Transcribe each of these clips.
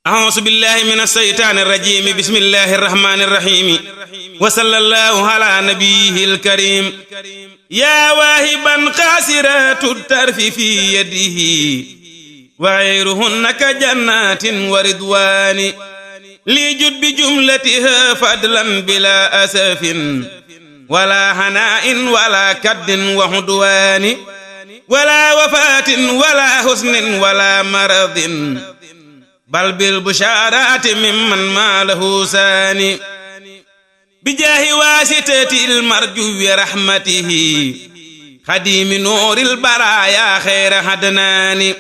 أعوذ بالله من الشيطان الرجيم بسم الله الرحمن الرحيم وصلى الله على نبيه الكريم يا واهبا قاصرات الطرف في يده وغيرهن كجنات ورضوان ليجد بجملتها فضلا بلا أسف ولا هناء ولا كد وعدوان ولا وفاة ولا حزن ولا مرض بل بالبشارات ممن ما له ساني بجاه واسطة المرجو رحمته خديم نور البرايا خير هدنان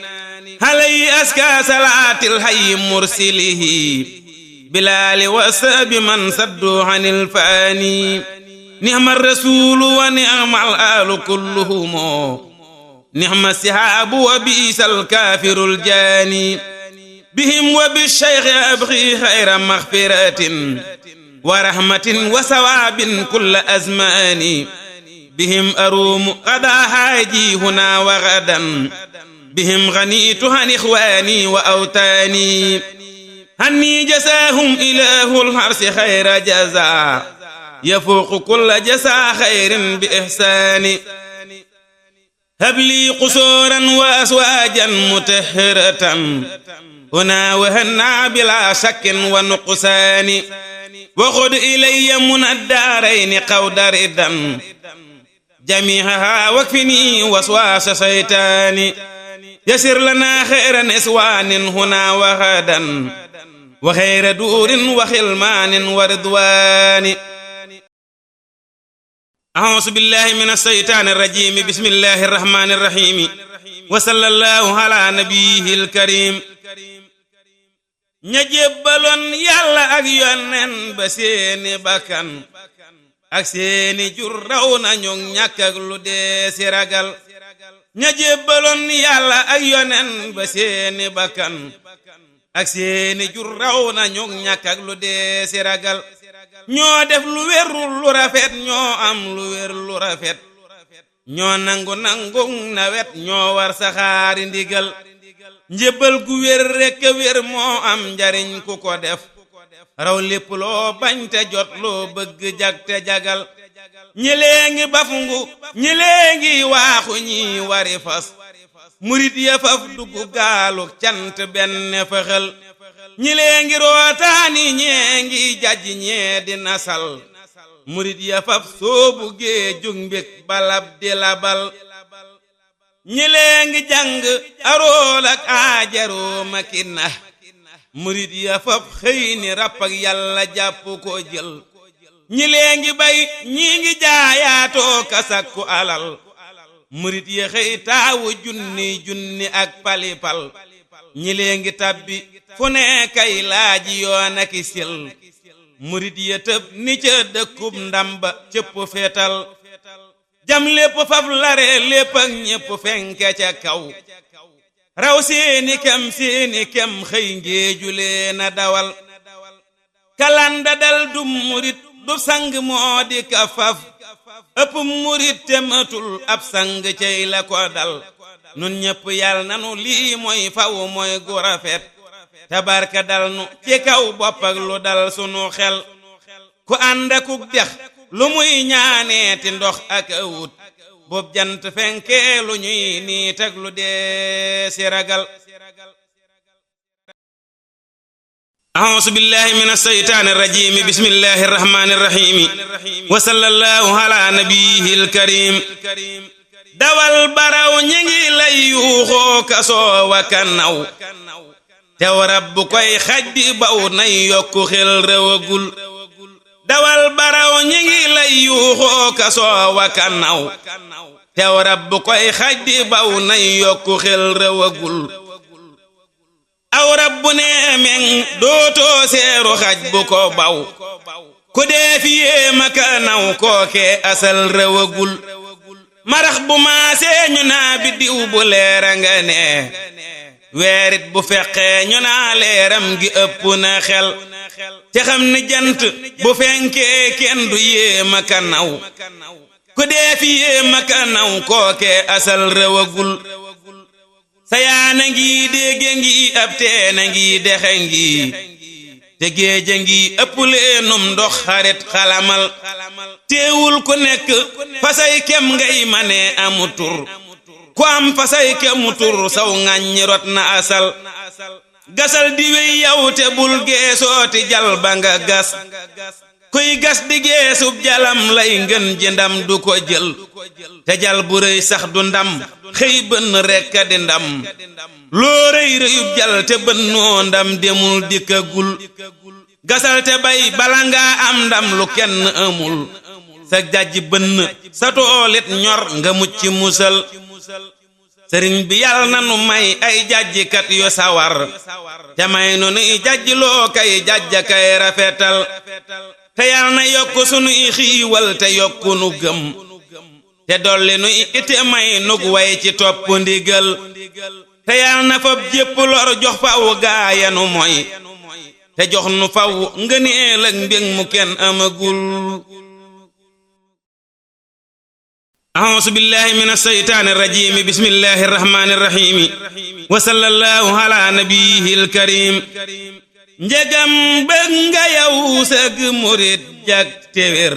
علي أزكى صلاة الحي مرسله بلال وصحب من صدوا عن الفاني نعم الرسول ونعم الآل كلهم نعم الصحاب وبئس الكافر الجاني بهم وبالشيخ أبغي خير مغفرة ورحمة وثواب كل أزمان بهم أروم غدا حاجي هنا وغدا بهم غنيت عن إخواني وأوتاني هني جزاهم إله الحرس خير جزاء يفوق كل جزاء خير بإحسان هب لي قصورا وأزواجا مطهرة هنا وهنا بلا شك ونقصان وخذ إلي من الدارين قود ردا جميعها واكفني وسواس شيطان يسر لنا خير نسوان هنا وغدا وخير دور وخلمان ورضوان أعوذ بالله من الشيطان الرجيم بسم الله الرحمن الرحيم وصلى الله على نبيه الكريم ña jébbaloon yàlla ak yonen ba seeni bakkan ak seeni jur raw nañu ñàkk ak lu dee si ragal ña jébbaloon yàlla ak yonen ba seeni bakkan ak seeni jur raw nañu ñàkk ak lu dee si ragal ñoo def lu wérul lu rafet ñoo am lu wér lu rafet ñoo nangu nawet ñoo war saxaari ndigal njébbal gu wér rekk wér moo am njariñ ku ko def raw lépp loo bañ te jot loo bëgg jag te jagal ñi léegi bafungu ñi léegi waaxu ñi wari fas murit ya faf dugg gaalu cant benn fëxal ñi léegi rootaani ñee ngi jajj ñee di nasal murit ya faf soobu géejug mbég balab di labal ñi léegi jàng arool ak aajaroo makina murit ya fab xëy ni ràpp ak yàlla jàpp ko jël ñi léegi bay ñi ngi jaayaatoo kasakku alal murit ya xëy taawu junni ak palipal ñi léegi tabbi fu ne kay laaji yoon ak sil murit ya tëb ni ca dëkkub ndamba cëpp feetal jam lépp faf lare lépp ak ñépp fenke ca kaw raw seeni kem xëy ngéeju leena dawal kalanda dal du murit du sang moo di ka faf ëpp murit te matul ab sang cey la ko dal nun ñépp yal nanu lii mooy faw mooy gu rafet tabarka dal nu ci kaw bopp ak lu dal sunu xel ku ànd akuk dex lu muy ñaaneeti ndox ak awut boob jant fenkee lu ñuy niit ak lu dee si ragal أعوذ بالله من الشيطان الرجيم بسم الله الرحمن الرحيم وصلى الله على نبيه الكريم dawal baraw ñi ngi lay yuuxoo kasoo wa kanaw tew rabbu koy xaj di baw nay yokku xel rewagul dawal baraw ñi ngi lay yuuxoo kasoo wa kanaw tew rabbu koy xaj di baw nay yokku xel rewagul aw rabbu nee meŋ dootoo seeru xaj bu ko baw ku dee fiyee ma kanaw kookee asal rewagul marax bu maasee ñu naa biddiw bu leera nga nee weerit bu feqee ñu naa leeram gi ëpp na xel te xam ni jant bu fenkee kenn du yéema ka naw ku dee fi yéema ka naw kookee asal rewagul sayaana ngi dégge ngi ab teena ngi dexe ngi te géeja ngi ëpp leenum ndox xarit xalamal teewul ku nekk fasay kem ngay mane amu tur ku am fasay kemu tur saw ŋàññi rot na asal gasal di wey yow te bul geesooti jal ba nga gas kuy gas di geesub jalam lay ngën ji ndam du ko jël te jal bu rëy sax du ndam xëy bënn rekk di ndam loo rëy rëyub jal te bënnoo ndam demul dikkagul gasal te bay bala ngaa am ndam lu kenn amul sa jajj bënn sa toolit ñor nga mucc musal sëriñ bi yàlla na nu may ay jajjikat yu sawar te may nu nuy jajjloo kay jajja kay rafetal te yàlla na yokk sunuy xiiwal te yokku nu gëm te dolli nuy ite may nug way ci topp ndigal te yàlla na fab jépp lor jox faw gaayanu moy te jox nu faw ngëneel ak mbég mu kenn amagul. a'uuzu billahi minash shaytaanir rajiim bismillahir rahmaanir rahiim wa sallallahu ala nabiyyil kariim. njegam bëgg nga yow sëg murit jak téwér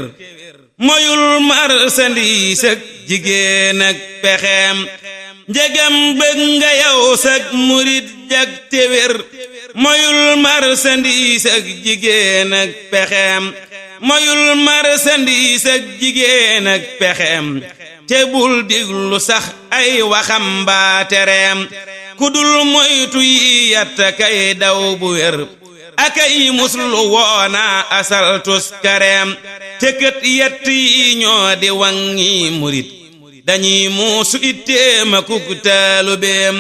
moyul marsandiis ak jigéen ak pexeem. njegam bëgg nga yow sëg murit jak téwér moyul marsandiis ak jigéen ak pexeem. moyul marsandiis ak jigéen ak pexeem te bul diglu sax ay waxam mbaa tereem. ku dul moytu yi yatta kay daw bu wér akay muslu woona asal tus kareem. te kët yett yi ñoo di wangi murit dañuy muusu itteema kuk taalubeem.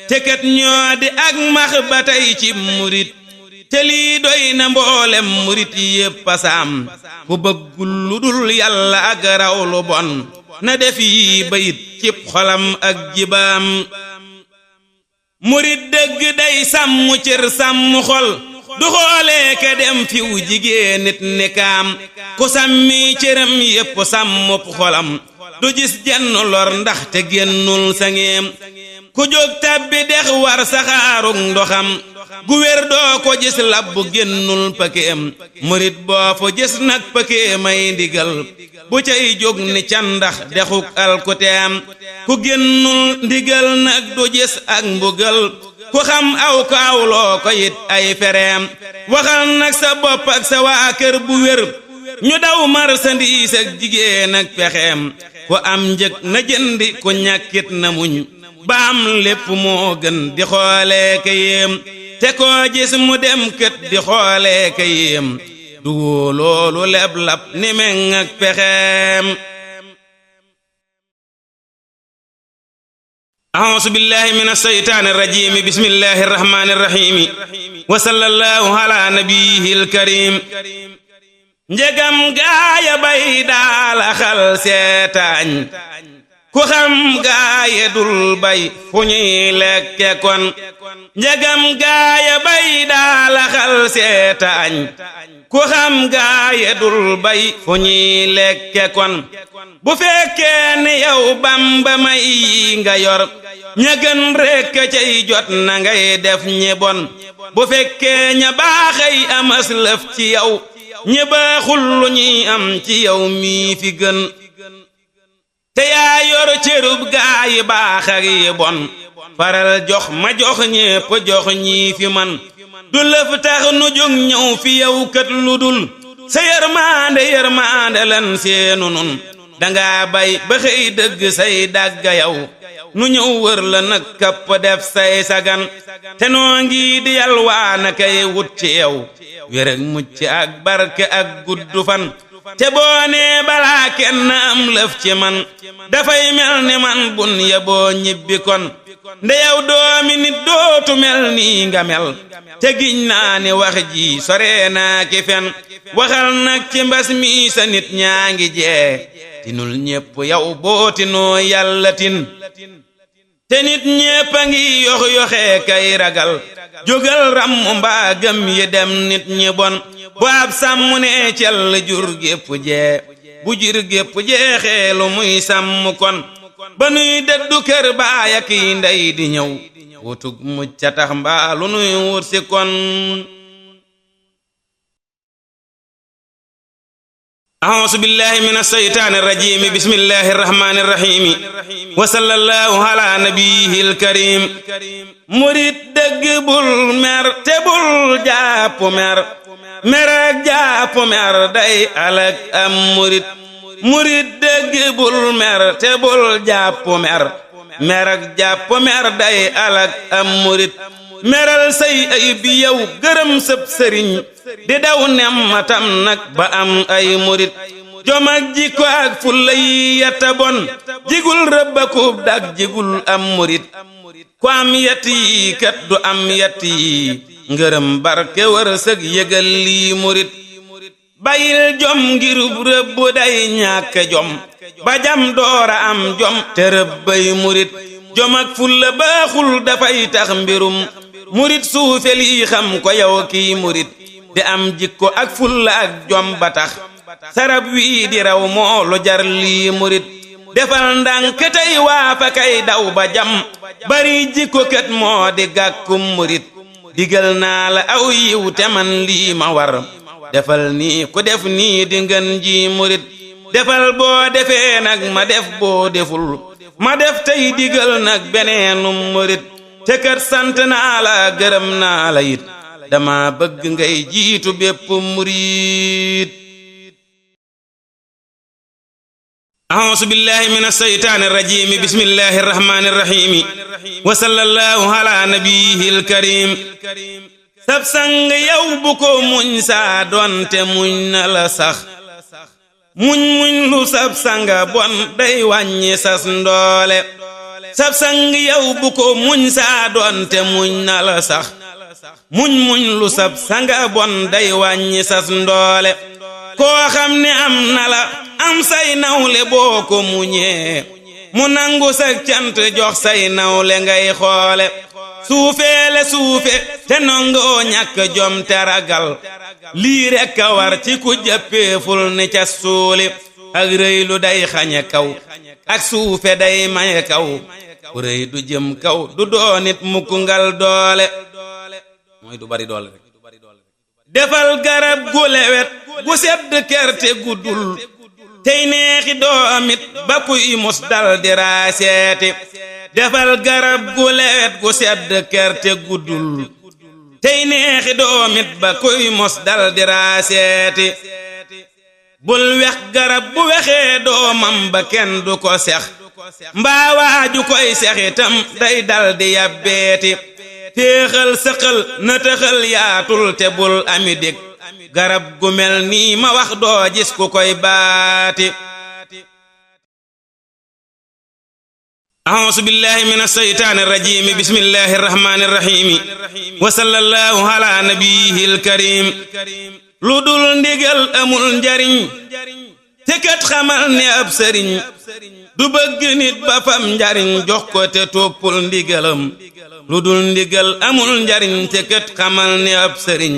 te kët ñoo di ak max ba tey ci murit te lii doy na mboolem murit yépp pasaam. ku bëggul lu dul yàlla ak raw lu bon na def yi bayit cib xolam ak jibaam. murit dëgg day sàmm cër sàmm xol du xoolee ka dem fiw jigéen nit ni kaam. ku sàmmi cëram yépp sàmmub xolam du gis jenn lor ndax te génnul sangeem. ku jóg tàbbi dex war saxaarug ndoxam gu wér doo ko gis labbu génnul pëkeem. murit boo fa gis nag pëkeemay ndigal bu cay jóg ni candax dexuk alkuteem. ku génnul ndigal nag du gis ak mbugal ku xam aw ko awloo ko it ay fereem. waxal nag sa bopp ak sa waa kër bu wér ñu daw marsandiis ak jigéen ak pexeem. ku am njëg na jëndi ku ñàkkit na muñ ba am lépp moo gën di xoolee ka yéem. te koo gis mu dem kët di xoolee ka yéem du loolu leb lab ni meŋ ak pexeem. a'uuzu billahi minash shaytaanir rajiim bismillahir rahmaanir rahiim wa sallallahu ala nabiyyil kariim. njegam gaaya bay daala xal seetaañ ku xam gaaya dul bay fu ñuy lekke kon. njegam gaaya bay daala xal seetaañ ku xam gaaya dul bay fu ñuy lekke kon. bu fekkee ne yow Bamba may yi nga yor ña gën rekk cay jot na ngay def ñi bon. bu fekkee ña baaxay amas lëf ci yow ñi baaxul lu ñuy am ci yow mii fi gën. te yaa yor cërub gaa yi baax ak yi bon faral jox ma jox ñépp jox ñii fi man. du lëf tax nu jóg ñëw fi yow kat lu dul sa yërmaande lan seenu nun. danga bay ba xëy dëgg say dàgga yow nu ñëw wër la nag kapp def say sagan. te noo ngi di yalwaana kay wut ci yow wér ak mucc ak barke ak gudd fan. te boo nee balaa kenn am lëf ci man dafay mel ni man bun ya boo ñibbi kon. nde yow doomi nit dootu mel nii nga mel te giñ naa ni wax ji sore naa ki fen. waxal nag ci mbas mi sa nit ñaa ngi jee tinul ñépp yow bootinoo yàlla tin. te nit ñépp a ngi yox yoxee kay ragal jógal ram mbaa gëm yi dem nit ñi bon. bu ab sàmm nee cell jur gépp jee bu jur gépp jeexee lu muy sàmm kon. ba nuy dëddu kër baay ak ndey di ñëw wutug mucc ca tax mbaa lu nuy wut si kon a'uuzu billahi mina shaytaani rajiim bismillahi rahmaani rahiim wa sallallahu ala nabiyil karim murit dëgg bul mer te bul jàpp mer mer ak jàpp mer day alak am murit dëgg bul mer te bul jàpp mer mer ak jàpp mer day alak am murit meral say ayib yow gërëm sëb sëriñ di daw nemmatam nag ba am ay murit jom ak jikko ak fulla yi yatta bon jigul rëbbakub dak jigul am murit ku am yett yi kat du am yett yi ngërëm barke wërsëg yëgal lii murit bayil jom ngirub rëbbu day ñàkk jom ba jam doora am jom te rëbbay murit jom ak fulla baaxul dafay tax mbirum murit suufe lii xam ko yow kii murit di am jikko ak fulla ak jom ba tax sarab wii di raw moo lu jar lii murit defal ndànk tey waa fa kay daw ba jam bari jikko kat moo di gàkkum murit digal naa la aw yiw te man lii ma war defal nii ku def nii di ngën ji murit defal boo defee nag ma def boo deful ma def tey digal nag beneenum murit te kat sant naa la gërëm naa la it dama bëgg ngay jiitu bépp murit a'uuzu billahi minash shaytaanir rajiim bismillahir rahmaanir rahiim wa sallallahu ala nabiyil karim sab sang yow bu ko muñ saa doonte muñ na la sax muñ lu sab sanga bon day wàññi sas ndoole sab sang yow bu ko muñ saa doonte muñ na la sax muñ lu sab sanga bon day wàññi sas ndoole koo xam ne am na la am say nawle boo ko muñee mu nangu sa cant jox say nawle ngay xoole suufeele suufe te nongoo ñàkk jom te ragal lii rekk a war ci ku jàppeeful ni ca suuli ak rëy lu day xañe kaw ak suufe day maye kaw ku rëy du jëm kaw du doonit mukk ngal doole mooy du bari doole rek defal garab gu lewet gu sedd kerte guddul tey neexi doomit ba kuy mus dal di raaseeti defal garab gu lewet gu sedd kerte guddul tey neexi doomit ba kuy mus dal di raaseeti bul wex garab bu wexee doomam ba kenn du ko sex mbaa waaju koy sex itam day dal di yabbeeti téexal sëqal na tëxal yaatul te bul ami dég garab gu mel nii ma wax doo gis ku koy baati a'uuzu billahi minash shaytaanir rajiim bismillahir rahmaanir rahiim wa sallallahu ala nabiyil karim lu dul ndigal amul njariñ te kat xamal ne ab sëriñ du bëgg nit ba fam njariñ jox ko te toppul ndigalam lu dul ndigal amul njariñ te kat xamal ne ab sëriñ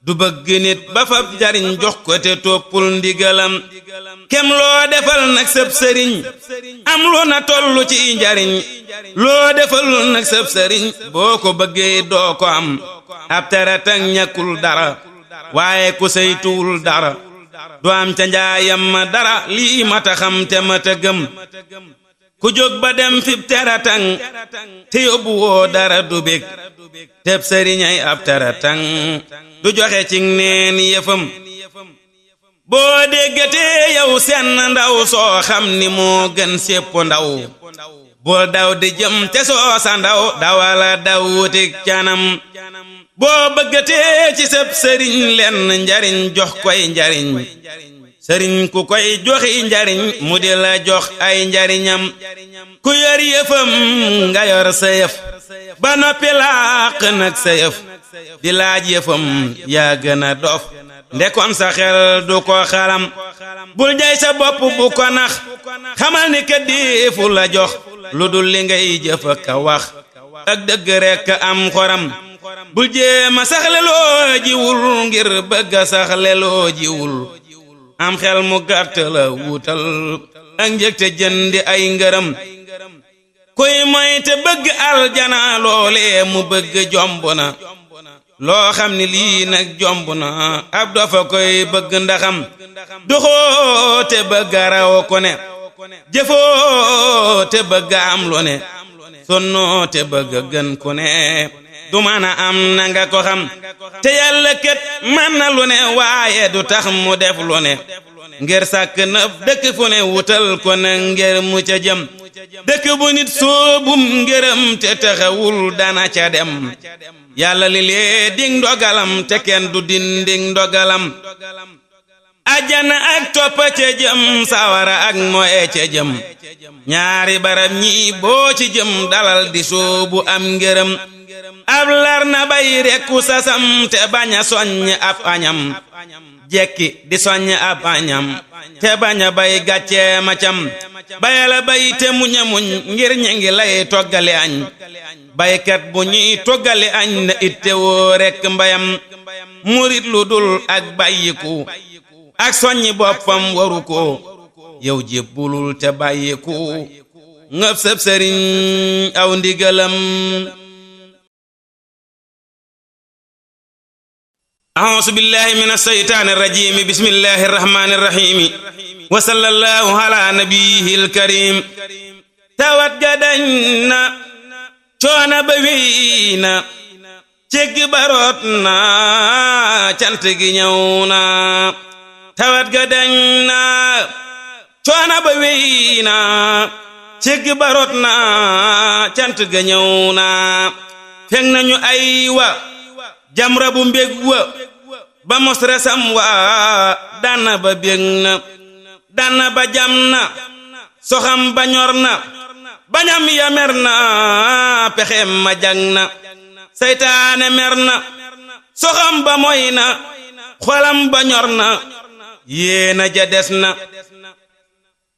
du bëgg nit ba fab njariñ jox ko te toppul ndigalam kem loo defal nag sab sëriñ am lu na tollu ci njariñ loo defal nag sab sëriñ boo ko bëggee doo ko am ab taratang ñàkkul dara waaye ku saytuwul dara du am ca njaayam ma dara lii mata xam te mata gëm ku jóg ba dem fib teratang te yóbbu woo dara du bég teb sëriñay ab teratang du joxe ci neen yëfam boo déggatee yow seen ndaw soo xam ni moo gën sépp ndaw bul daw di jëm te soo sa ndaw dawala daw wutik canam boo bëggatee ci sab sëriñ lenn njariñ jox koy njariñ sëriñ ku koy joxi njariñ mu di la jox ay njariñam ku yor yëfam nga yor sa yëf ba noppi làq nag sa yëf di laaj yëfam yaa gën a dof ndekon sa xel du ko xalam bul jay sa bopp bu ko nax xamal ni ka deefu la jox lu dul li ngay jëf ka wax ak dëgg rekk am xoram bul jéema saxle loo jiwul ngir bëgga saxle loo jiwul am xel mu gàtt la wuutal ak njëg te jëndi ay ngërëm kuy moy te bëgg aljana loolee mu bëgg jomb na loo xam ni lii nag jomb na ab dofa koy bëgg ndaxam doxoo te bëgg raw ko ne jëfoo te bëgg am lu ne sonnoo te bëgg gën ku ne du mën a am na nga ko xam te yàlla kat mën na lu ne waaye du tax mu def lu ne ngir sàkk na dëkk fu ne wutal ko na ngir mu ca jëm dëkk bu nit soobum ngërëm te taxawul dana ca dem yàlla li lee ding ndogalam te kenn du dinding ndogalam ajjana ak toppa ca jëm sawara ak moye ca jëm ñaari barab ñi boo ci jëm dalal di soobu am ngërëm ab lar na bay rekku sasam te bañ a soññ ab añam jekki di soññ ab añam te bañ a bay gàccee macam bayala bay te muñ a muñ ngir ñi ngi lay toggale añ baykat bu ñuy toggale añ na itte woo rekk mbayam murit lu dul ak bàyyiku ak soññi boppam waru ko yow jébbulul te bàyyiku ngëp sëb sëriñ aw ndigalam a'uuzu billahi mina shaytaani rajiim bismillahi rahmaani rahiim wa sallallahu ala nabiyyil karim tawat ga dañ na coona ba wéy na cegg baroot na cant gi ñëw na tawat ga dañ na coona ba wéy na cegg baroot na cant ga ñëw na fekk nañu ay wa jamra bu mbég wa ba mos resam wa dana ba bég na dana ba jam na soxam ba ñor na bañam ya mer na pexem ma jang na seytaane mer na soxam ba moy na xolam ba ñor na yéena ja des na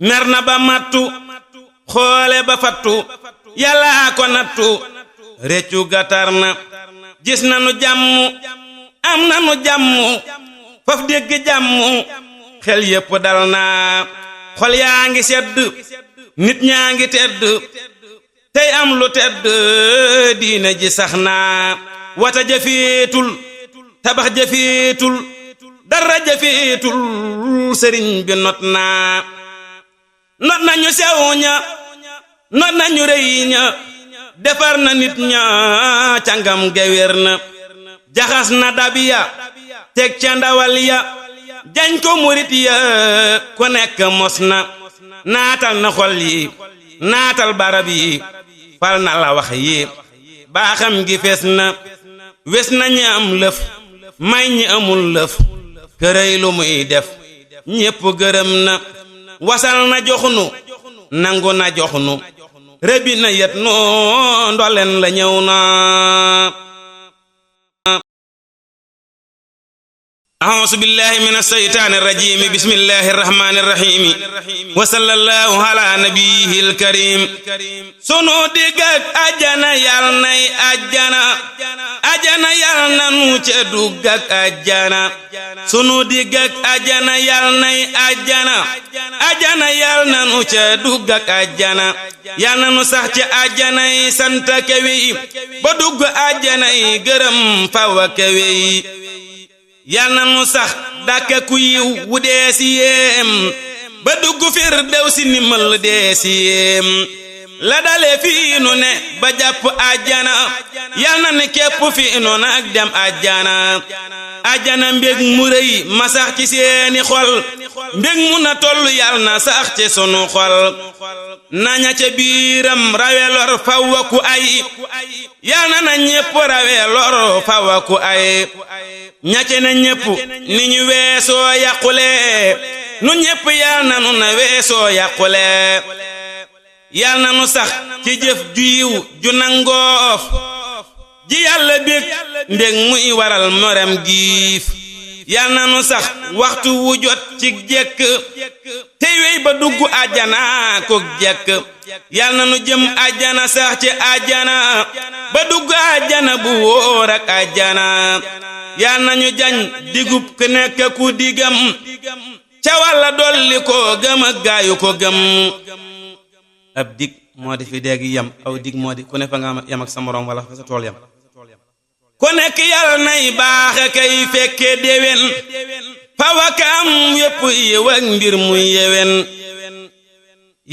mer na ba mattu xoole ba fattu yàlla ko nattu réccu gatar na gis nanu jàmm am nanu jàmm faf dégg jàmm xel yépp dal na xol yaa ngi sedd nit ñaa ngi tedd tey am lu tedd diine ji sax na wata jafeetul tabax jafeetul dara jafeetul sëriñ bi not na not nañu sew ña not nañu rëy ña defar na nit ña cangam gewér na jaxas na dabiya teg ca ndawal ya jañ ko murit ya ku nekk mos na naatal na xol yi naatal barab yi fal na la wax yi baaxam gi fees na wes na ñi am lëf may ñi amul lëf kërëy lu muy def ñépp gërëm na wasal na joxnu nangu na joxnu rëbi na yet noo ndolen la ñëw na a'uuzu billahi mina shaytaani rajiim bismillahi rahmaani rahiim wa sallallahu ala nabiyyil karim sunu digg ak ajjana yal nay ajjana ajjana yal na nu ca dugg ak ajjana sunu digg ak ajjana yal nay ajjana ajjana yal na nu ca dugg ak ajjana yal na nu sax ca ajjana yi sant kawe yi ba dugg ajjana yi gërëm fawa kawe yi yal na nu sax dàkka ku yiw wu dee si yéem ba dugg firdawsi nimal dee si yéem la dale fii nu ne ba jàpp ajjana yal na ne képp fii nu nag dem ajjana ajjana mbég mu rëy ma sax ci seeni xol mbég mu na tollu yal na sax ci sunu xol naña ca biiram rawe lor fawwa ku ay yal na ñépp rawe lor fawwa ku ay ñace na ñépp ni ñu weesoo yàqule nu ñépp yal na nu na weesoo yàqule yal na nu sax ci jëf ju yiw ju nangoof ji yàlla bég mbég muy waral morem giif yal na nu sax waxtu wu jot ci jekk tey wey ba dugg àjjana ko jekk yal na nu jëm àjjana sax ci àjjana ba dugg àjjana bu wóor ak àjjana yal na ñu jañ digub ku nekk ku digam ca walla dolli ko gëm ak gaayu ko gëm ab dig moo di fi dégg yam aw dig moo di ku ne fa nga yam ak sa morom wala fa sa tool yam ku nekk yàlla nay baax kay fekke déwén fawakam yépp yiw ak mbir muy yewen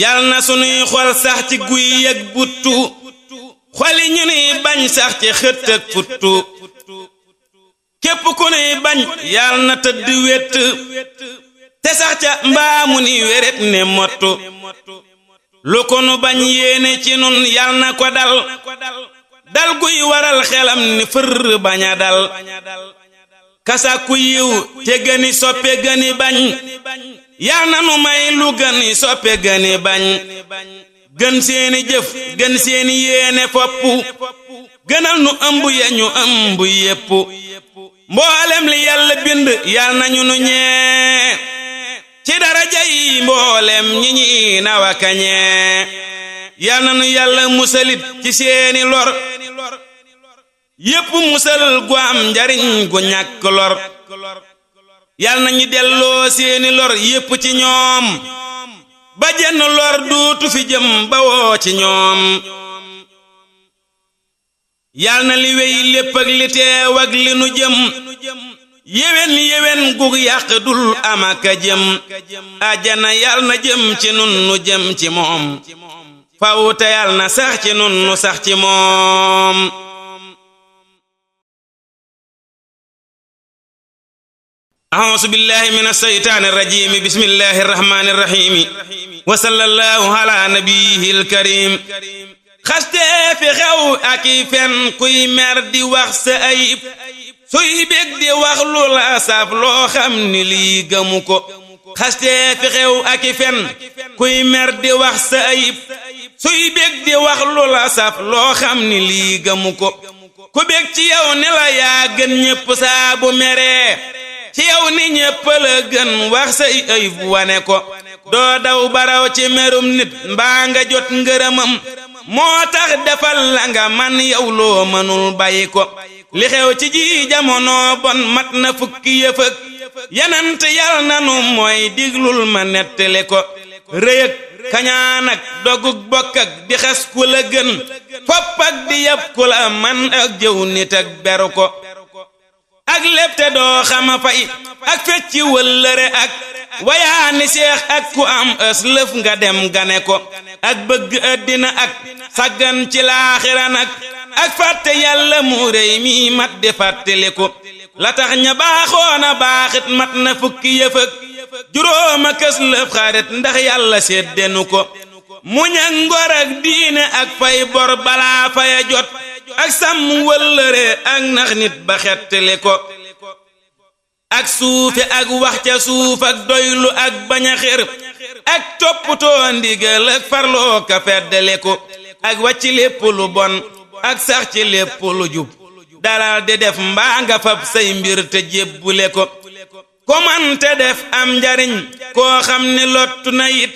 yàlla na sunuy xol sax ci guy ak buttu xoli ñu nuy bañ sax ci xët ak futtu képp ku nuy bañ yàlla na tëdd wét te sax ca mbaamu ni wéret ne mottu lu ko nu bañ yéene ci nun yàlla na ko dal guy waral xelam ni fër baña dal kasaku yiw te gëni soppe gëni bañ yal na nu may lu gëni soppe gëni bañ gën seeni jëf gën seeni yéene fopp gënal nu ëmb ya ñu ëmb yépp mboolem li yàlla bind yal nañu nu ñee ci daraja yi mboolem ñi ñi nawa kañee yal na nu yàlla musalit ci seeni lor yépp musal gu am njariñ gu ñàkk lor yal na ñu delloo seeni lor yépp ci ñoom ba jenn lor duutu fi jëm ba woo ci ñoom yal na li wey lépp ak li teew ak li nu jëm yéwén gu yàq dul amaka jëm ajana yal na jëm ci nun nu jëm ci moom fawte yal na sax ci nun nu sax ci moom أعوذ بالله من الشيطان الرجيم بسم الله الرحمن الرحيم وصلى الله على نبيه الكريم xaste fi xew ak i fen kuy mer di wax sa ayib suy bég di wax lu la saf loo xam ni lii gëmu ko xaste fi xew ak i fen kuy mer di wax sa ayib suy bég di wax lu la saf loo xam ni lii gëmu ko ku bég ci yow ni la yaa gën ñépp saa bu meree ci yow ni ñépp la gën wax say ayib wane ko doo daw baraw ci merum nit mbaa nga jot ngërëmam moo tax defal la nga man yow loo mënul bàyyi ko li xew ci ji jamono bon mat na fukki yëfëg yanant yal nanu mooy diglul ma nettali ko rëyëg kañaan ak dogug bokk ak di xas ku la gën fopp ak di yab ku la man ak jëw nit ak beru ko ak lépp te doo xama fay ak fecci wëllëre ak wayaani seex ak ku am ës lëf nga dem gane ko ak bëgg àddina ak saggan ci laaxira nag ak fàtte yàlla mu rëy mi mat di fàttali ko la tax ña baaxoona baaxit mat na fukki yëfëg juróoma kës lëf xarit ndax yàlla seddenu ko muñ ak ngor ak diine ak fay bor balaa faya jot ak sàmm wëllëre ak nax nit ba xettali ko ak suufe ak wax ca suuf ak doylu ak bañ a xër ak toppatoo ndigal ak farloo ka feddali ko ak wàcc lépp lu bon ak sax ci lépp lu jub dalal di def mbaa nga fab say mbir te jébbule ko ko man te def am njariñ koo xam ni lottu na it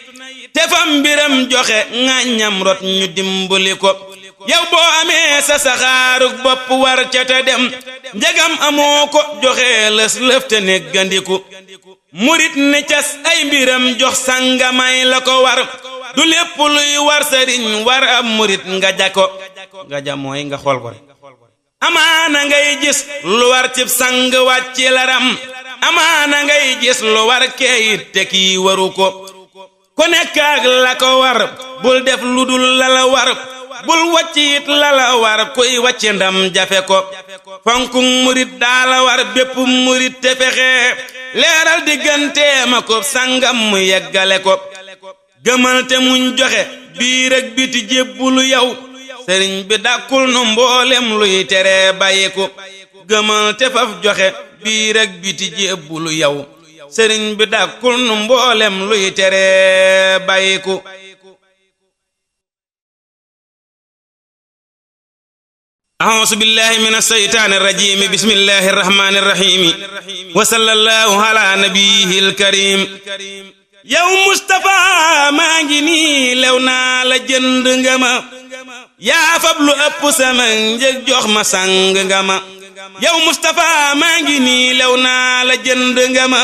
te fam mbiram joxe ŋàññam rot ñu dimbali ko yow boo amee sa saxaarug bopp war ca te dem njegam amoo ko joxe lës lëf te neggandiku murit ne cas ay mbiram jox sangamay la ko war du lépp luy war sëriñ war ab murit nga ja ko nga ja mooy nga xool ko rek amaana ngay gis lu war cib sang wàcci laram amaana ngay gis lu war keeyit te kii waru ko ku nekk ak la ko war bul def lu dul la la war bul wàccit la la war kuy wàcc ndam jafe ko fonku murit daa la war bépp murit te fexe leeral digganteem ak sangam mu yeggale ko gëmal te muñ joxe biir ak biti jébbulu yow sëriñ bi dàkkul nu mboolem luy tere bàyyi ko gëmal te faf joxe biir ak biti jébbulu yow sëriñ bi dàkkul nu mboolem luy tere bàyyi ko أعوذ بالله من الشيطان الرجيم بسم الله الرحمن الرحيم وصلى الله على نبيه الكريم yow Mustapha maa ngi nii lew naa la jënd nga ma yaa fab lu ëpp sama njëg jox ma sang nga ma yow Mustapha maa ngi nii lew naa la jënd nga ma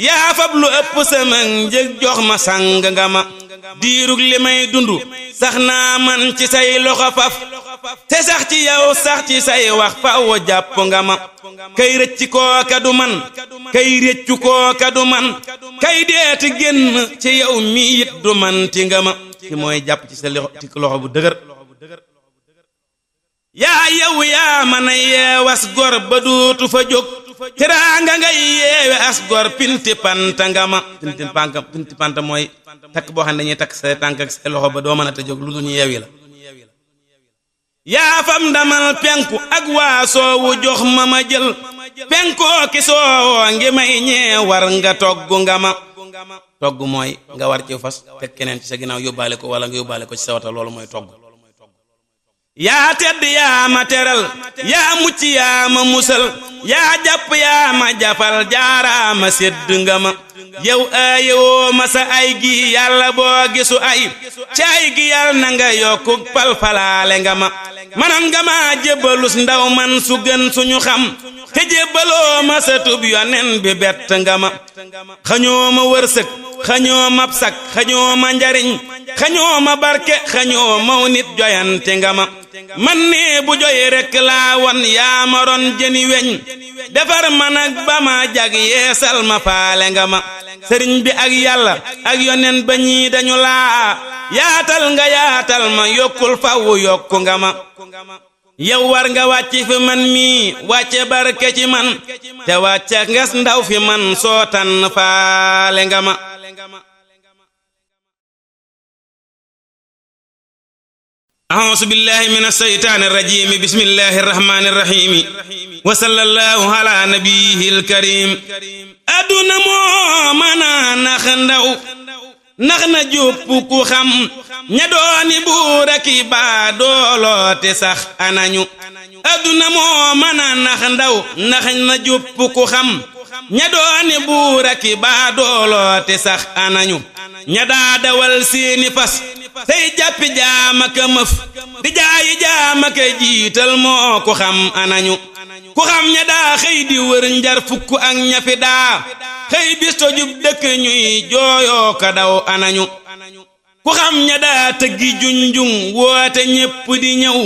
yaa fab lu ëpp sama njëg jox ma sang nga ma diirug li may dundu sax naa man ci say loxo faf te sax ci yow sax ci say wax faw jàpp nga ma kay rëcc kooka du man kay réccu kooka du man kay deeti génn ci yow mi it du man ti nga ma ki mooy jàpp ci sa loxo bu dëgër yaa yow yaa mën a yeewas gor ba duutu fa jóg teraanga ngay yeewe as gor pinti panta nga ma pinti panta mooy takk boo xam ne dañuy takk sa tànk ak sa loxo ba doo mën a te jóg lu dul ñu yeewi la yaa fam ndamal penku ak waa soowu jox ma jël penkoo ki soowoo ngi may ñee war nga togg nga ma togg mooy nga war ci fas teg keneen ci sa ginnaaw yóbbaale ko wala nga yóbbaale ko ci sa wata loolu mooy togg yaa tedd yaa ma teral yaa mucc yaa ma musal yaa jàpp yaa ma jàppal jaaraama sedd nga ma yow aayewoo ma sa ay gi yàlla boo gisu ay ci ay gi yàlla na nga yokku palfalaale nga ma manan nga ma jébbalus ndaw man su gën suñu xam te jébbaloo ma sa tub yonen bi bett nga ma xañoo ma wërsëg xañoo ma sak xañoo ma njariñ xañoo ma barke xañoo maw nit joyante nga ma man nee bu joy rekk laa won yaa ma ron jëni weñ defar ma nag ba ma jag yeesal ma faale nga ma sëriñ bi ak yàlla ak yonen ba ñii dañu laa yaatal nga yaatal ma yokkul fawu yokku nga ma yow war nga wàcc fi man mii wàcce barke ci man te wàcce ngas ndaw fi man soo tànn faale nga ma أعوذ بالله من الشيطان الرجيم بسم الله الرحمن الرحيم وصلى الله على نبيه الكريم أدونا مومنا نخندو نخنا جوب كو خم ñadooni buuraki baa dooloote sax anañu aduna moo mën a nax ndaw nax na jupp ku xam ñadooni buuraki baa dooloote sax anañu ña daa dawal seeni fas tey jàppi jaamaka mëf di jaayi jaamaka jiital moo ku xam anañu ku xam ña daa xëy di wër njar fukk ak ñafi daa xëy bis tojub dëkk ñuy jooyoo ka daw anañu ku xam ña daa tëggi junjung woote ñépp di ñëw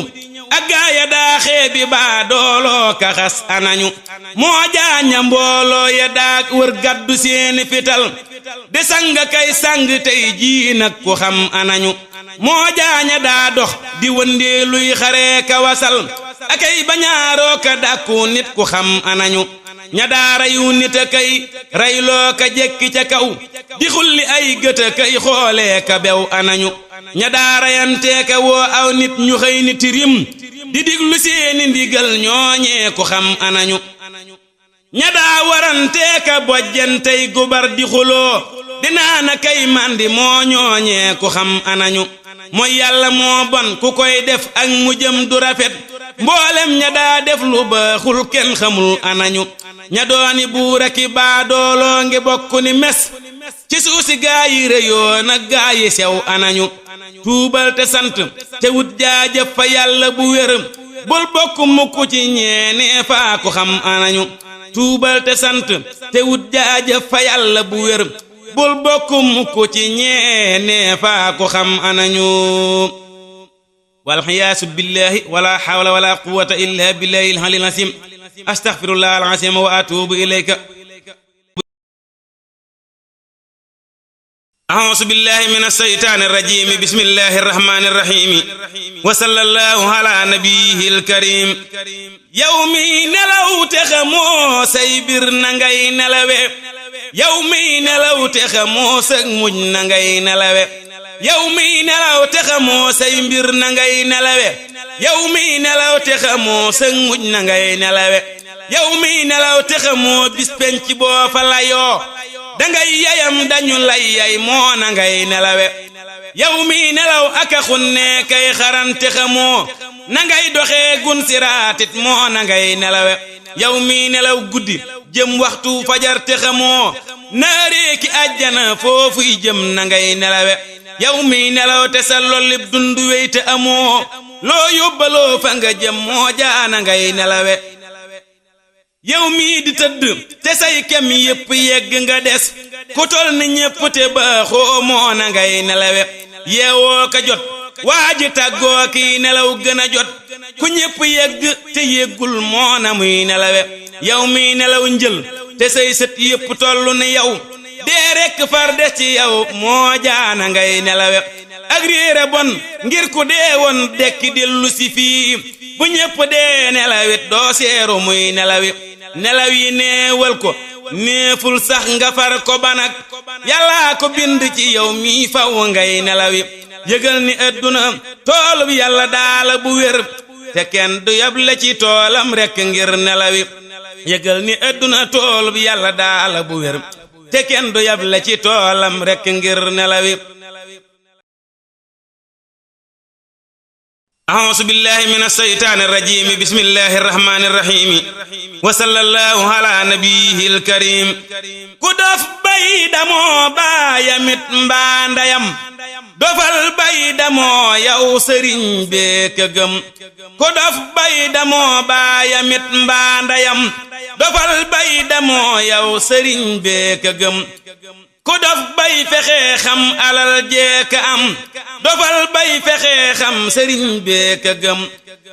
ak gaaya daa xeebi baa dooloo ka xas anañu moo jaaña mbooloo ya daa wër gàddu seeni fital di sang kay sang tey jii nag ku xam anañu moo jaaña daa dox di wëndeeluy xaree ka wasal akay bañaaroo ka dàkku nit ku xam anañu ña daa rayu nit a kay rayloo ka jekki ca kaw di xulli ay gët a kay xoolee ka bew anañu ña daa rayantee ka woo aw nit ñu xëy ni tirim di diglu seeni ndigal ñooñee ku xam anañu ña daa warantee ka bojjantey gubar di xuloo dinaa na kay mandi moo ñooñee ku xam anañu mooy yàlla moo bon ku koy def ak mu jëm du rafet mboolem ña daa def lu baaxul kenn xamul anañu ña dooni buura ki baa dooloo ngi bokk ni mes ci suusi gaa yi rëyoo nag gaa yi sew anañu tuubal te sant te wut jaajëf fa yàlla bu wér bul bokk mukk ci ñeenee faa ku xam anañu tuubal te sant te wut jaajëf fa yàlla bu wér bul bokk mukk ci ñeenee faa ku xam anañu والحياس بالله ولا حول ولا قوة إلا بالله العلي العظيم أستغفر الله العظيم وأتوب إليك أعوذ بالله من الشيطان الرجيم بسم الله الرحمن الرحيم وصلى الله على نبيه الكريم يومي نلو تخمو سيبر نغاي نلوي يومي نلو تخمو سغمج نغاي نلوي yow mi nelaw te xamoo say mbir na ngay nelawe yow mi nelaw te xamoo sa mujj na ngay nelawe yow mi nelaw te xamoo bis penc boo fa layoo dangay yayam dañu lay yay moo na ngay nelawe yow mi nelaw aka xunne kay xarante xamoo na ngay doxee gun siraatit moo na ngay nelawe yow mi nelaw guddi jëm waxtu fajar te xamoo naaree ki àjjana foofuy jëm na ngay nelawe yow mi nelaw te sa lollib dundu wey te amoo loo yóbbaloo fa nga jëm moo jaana ngay nelawe yow mi di tëdd te say kem yépp yegg nga des ku tol ni ñépp te baaxoo moona ngay nelawe yeewoo ka jot waaji tàggoo kii nelaw gën a jot ku ñépp yegg te yeggul moona muy nelawe yow miy nelaw njël te say sët yépp tollu ni yow dee rekk far des ci yow moo jaana ngay nelawe ak réere bon ngir ku dee woon dekki dellu si fii bu ñépp dee nelawit doo seeru muy nelawi nelaw yi neewal ko neeful sax nga far ko banak yàllaa ko bind ci yow mi faw ngay nelawi yëgal ni adduna toolub yàlla daala bu wér te kenn du yable ci toolam rekk ngir nelawi yëgal ni adduna toolub yàlla daala bu wér te kenn du yable ci toolam rekk ngir nelawi أعوذ بالله من الشيطان الرجيم بسم الله الرحمن الرحيم وصلى الله على نبيه الكريم كدف بيدمو بايمت مبانديم dofal bay damoo yow sëriñ beek gëm ku dof bay damoo baayamit mbaa ndeyam dofal bay damoo yow sëriñ beek gëm ku dof bay fexe xam alal jeeka am dofal bay fexe xam sëriñ beek gëm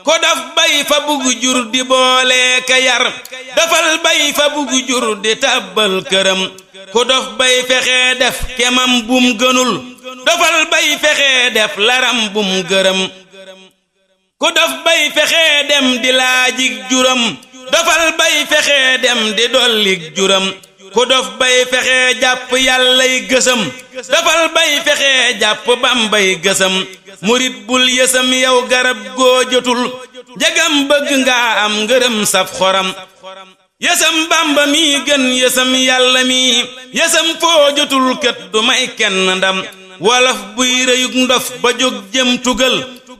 ku dof bay fa bugg jur di boole ka yar dofal bay fa bugg jur di tabbal këram ku dof bay fexe def kemam bum gënul dofal bay fexe def laram bum gërëm ku dof bay fexe dem di laajig juram dofal bay fexe dem di dollig juram ku dof bay fexe jàpp yàllay gësëm dofal bay fexe jàpp bambay gësëm murit bul yësëm yow garab goo jotul jagam bëgg nga am ngërëm saf xoram yësëm bamba mi gën yësëm yàlla mi yësëm foo jotul kët du may kenn ndam wolof buy rëyug ndof ba jóg jëm tugal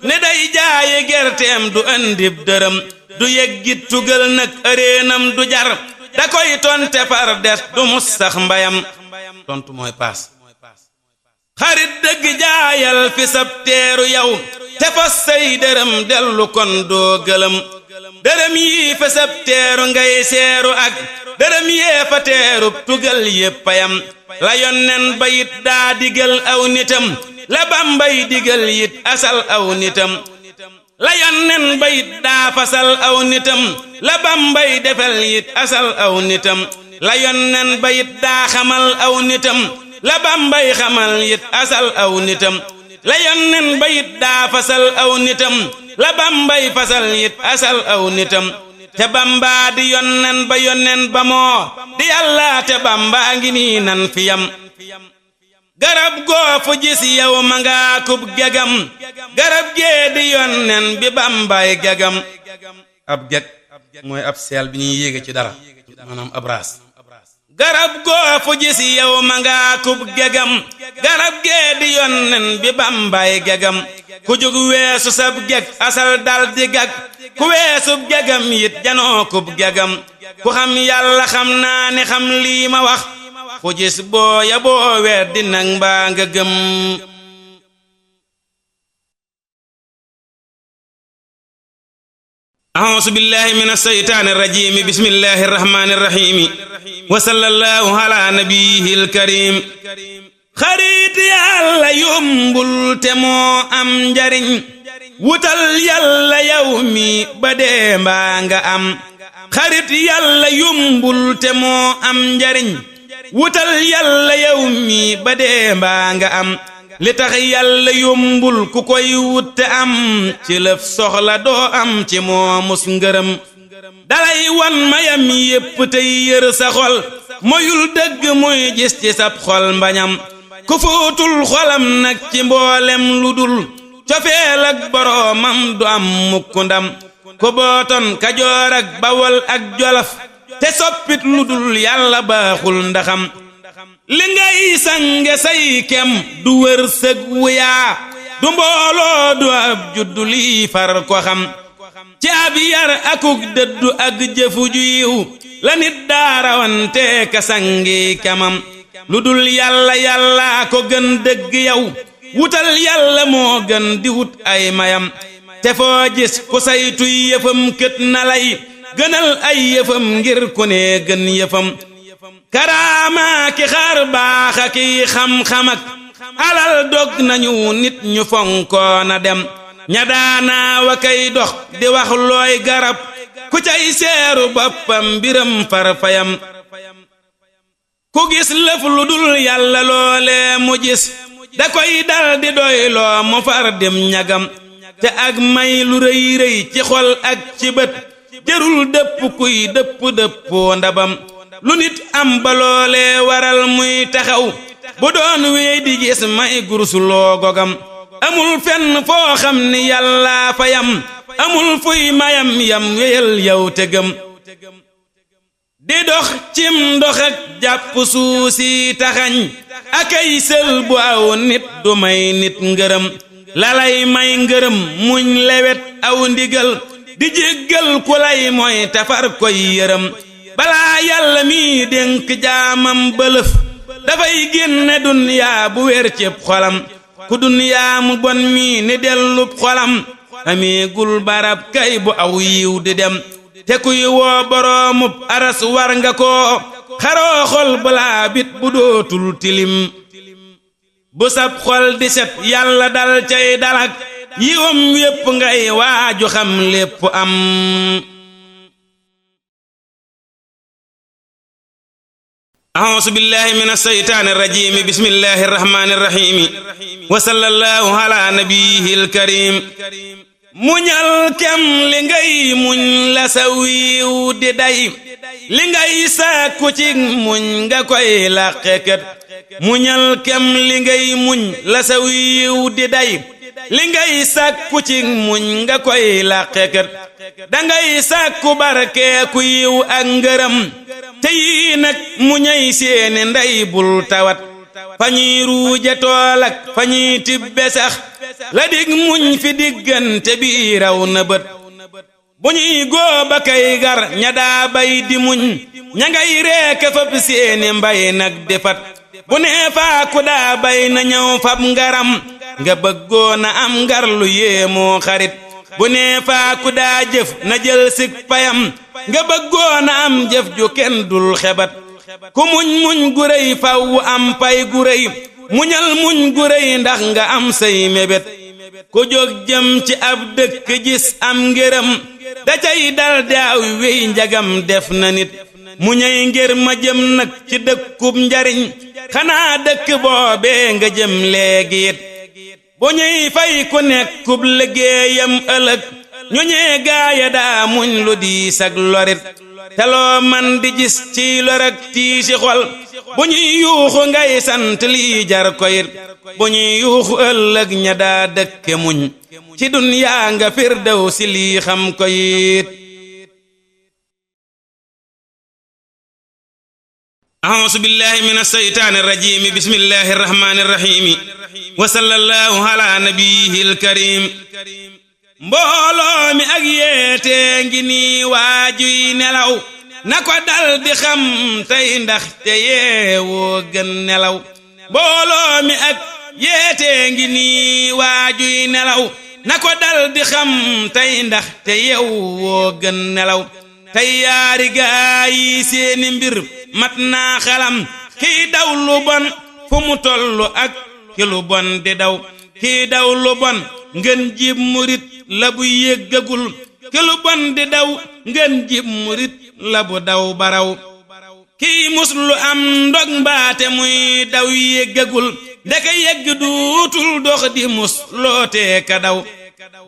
ne day jaaye gerteem du andib dërëm du yeggit tugal nag ëreenam du jar da koy tonte par des du mus sax mbayam tontu mooy paas xarit dëgg jaayal fi sab teeru yow te fas say dërëm dellu kon doo gëlëm dërëm yii fa sab teeru ngay seeru ak dërëm yee fa teerub tugal yéppayam la yonnen ba yit daa digal aw nitam la bambay digal yit asal aw nitam la yonnen ba yit daa fasal aw nitam la bambay defal yit asal aw nitam la yonnen ba yit daa xamal aw nitam la bambay xamal yit asal aw nitam la yonnen ba yit daa fasal aw nitam la bambay fasal yit asal aw nitam te bamba di yonnen ba moo di yàlla te bamba ngi nii nan fi yam garab goo fu gis yow ma nga kub gegam garab gee di yonnen bi bambay gegam ab geg mooy ab seel bi ñuy yéege ci dara maanaam ab raas garab goo fu gis yow ma nga kub gegam garab gee di yonnen bi bambay gegam ku jóg weesu sab geg asal dal di gag ku weesub gegam yit janoo kub gegam ku xam yàlla xam naa ne xam lii ma wax ku gis booya boo weer di nag mbaa nga gëm أعوذ بالله من الشيطان الرجيم بسم الله الرحمن الرحيم وصلى الله على نبيه الكريم xarit yàlla yombul te moo am njariñ wutal yàlla yow mi ba dee mbaa nga am xarit yàlla yombul te moo am njariñ wutal yàlla yow mi ba dee mbaa nga am li tax yàlla yombul ku koy wut te am ci lëf soxla doo am ci moo mus ngërëm dalay wan mayam yépp tey yër sa xol moyul dëgg muy gis ci sab xol mbañam ku fóotul xolam nag ci mboolem lu dul cofeel ak boroomam du am mukk ndam ku booton kajoor ak bawol ak jolof te soppit lu dul yàlla baaxul ndaxam li ngay sange say kem du wërsëg wuyaa du mbooloo du ab juddu lii far ko xam ci ab yar akuk dëddu ak jëfu ju yiw la nit daarawante ka sangi kamam lu dul yàlla yàlla ko gën dëgg yow wutal yàlla moo gën di wut ay mayam te foo gis ku saytuy yëfam kët na lay gënal ay yëfam ngir ku ne gën yëfam karaama ki xar baax ak xam-xam ak alal dog nañu nit ñu fonkoona dem ña daana wa kay dox di wax looy garab ku cay seeru boppam mbiram farfayam ku gis lëf lu dul yàlla loole mu gis da koy dal di doyloo mu far dem ñagam te ak may lu rëy rëy ci xol ak ci bët jërul dëpp kuy dëppoo ndabam lu nit am ba loole waral muy taxaw bu doon wéy di gis may gurusuloo gogam amul fenn foo xam ni yàlla fa yam amul fuy mayam yam wéyal yow te gëm di dox cim ndox ak jàpp suusi taxañ akay sël bu aw nit du may nit ngërëm lalay may ngërëm muñ lewet aw ndigal di jéggal ku lay mooy tafar koy yërëm balaa yàlla mi dénk jaamam bëlëf dafay génne dunyaa bu wér cib xolam ku dunyaa mu bon mi ni dellub xolam ameegul barab kay bu aw yiw di dem te kuy woo boroomub aras war nga ko xaroo xol balaa bit bu dootul tilim bu sab xol di set yàlla dal cay dalak yiwam wépp ngay waaju xam lépp am a'uuzu billahi mina shaytaani rajiim bismillahi rahmaani rahiim wa sallallahu ala nabiyyil karim muñal kem li ngay muñ la sa wiiw di day li ngay sàkku ci muñ nga koy làqe kët muñal kem li ngay muñ la sa wiiw di day li ngay sàkku ci muñ nga koy làqe kët dangay sàkku barke ku yiw ak ngërëm te yii nag muñay seeni ndey bul tawat fa ñuy ruuje tool ak fa ñuy tibbe sax la dig muñ fi diggante bi raw na bët bu ñuy góoba kay gar ña daa bay di muñ ña ngay reeke fab seeni mbay nag di fat bu nee faa ku daa bay na ñëw fab ngaram nga bëggoona am ngar lu yéemoo xarit bu nee faa ku daa jëf na jël sik payam nga bëggoona am jëf ju kenn dul xebat ku muñ muñ gu rëy faw am pay gu rëy muñal muñ gu rëy ndax nga am say mébét ku jóg jëm ci ab dëkk gis am ngërëm da cay dal daaw wéy njagam def na nit muñay ngir ma jëm nag ci dëkkub njariñ xanaa dëkk boobee nga jëm léegi it bu ñuy fay ku nekkub liggéeyam ëllëg ñu ñee gaaya daa muñ lu diis ak lorit te loo man di gis ci lor ak tiisi xol bu ñuy yuuxu ngay sant lii jar ko it bu ñuy yuuxu ëllëg ña daa dëkke muñ ci dunyaa nga firdaw si lii xam ko it a'uuzu billahi mina shaytaani rajiim bismillahi rahmaani rahiim wa sallallahu ala nabiyyil karim mbooloo mi ak yeete ngi nii waajuy nelaw na ko dal di xam tey ndax te yeewoo gën nelaw mbooloo mi ak yeete ngi nii waajuy nelaw na ko dal di xam tey ndax te yeewoo gën nelaw tey yaari gaa yi seeni mbir mat naa xalam kiy daw lu bon fu mu tollu ak ki lu bon di daw kiy daw lu bon ngeen jib murit la bu yëggagul ki lu bon di daw ngeen jib murit la bu daw baraw kiy muslu am ndog mbaate muy daw yëggagul ndeke yëgg duutul dox di mus lootee ka daw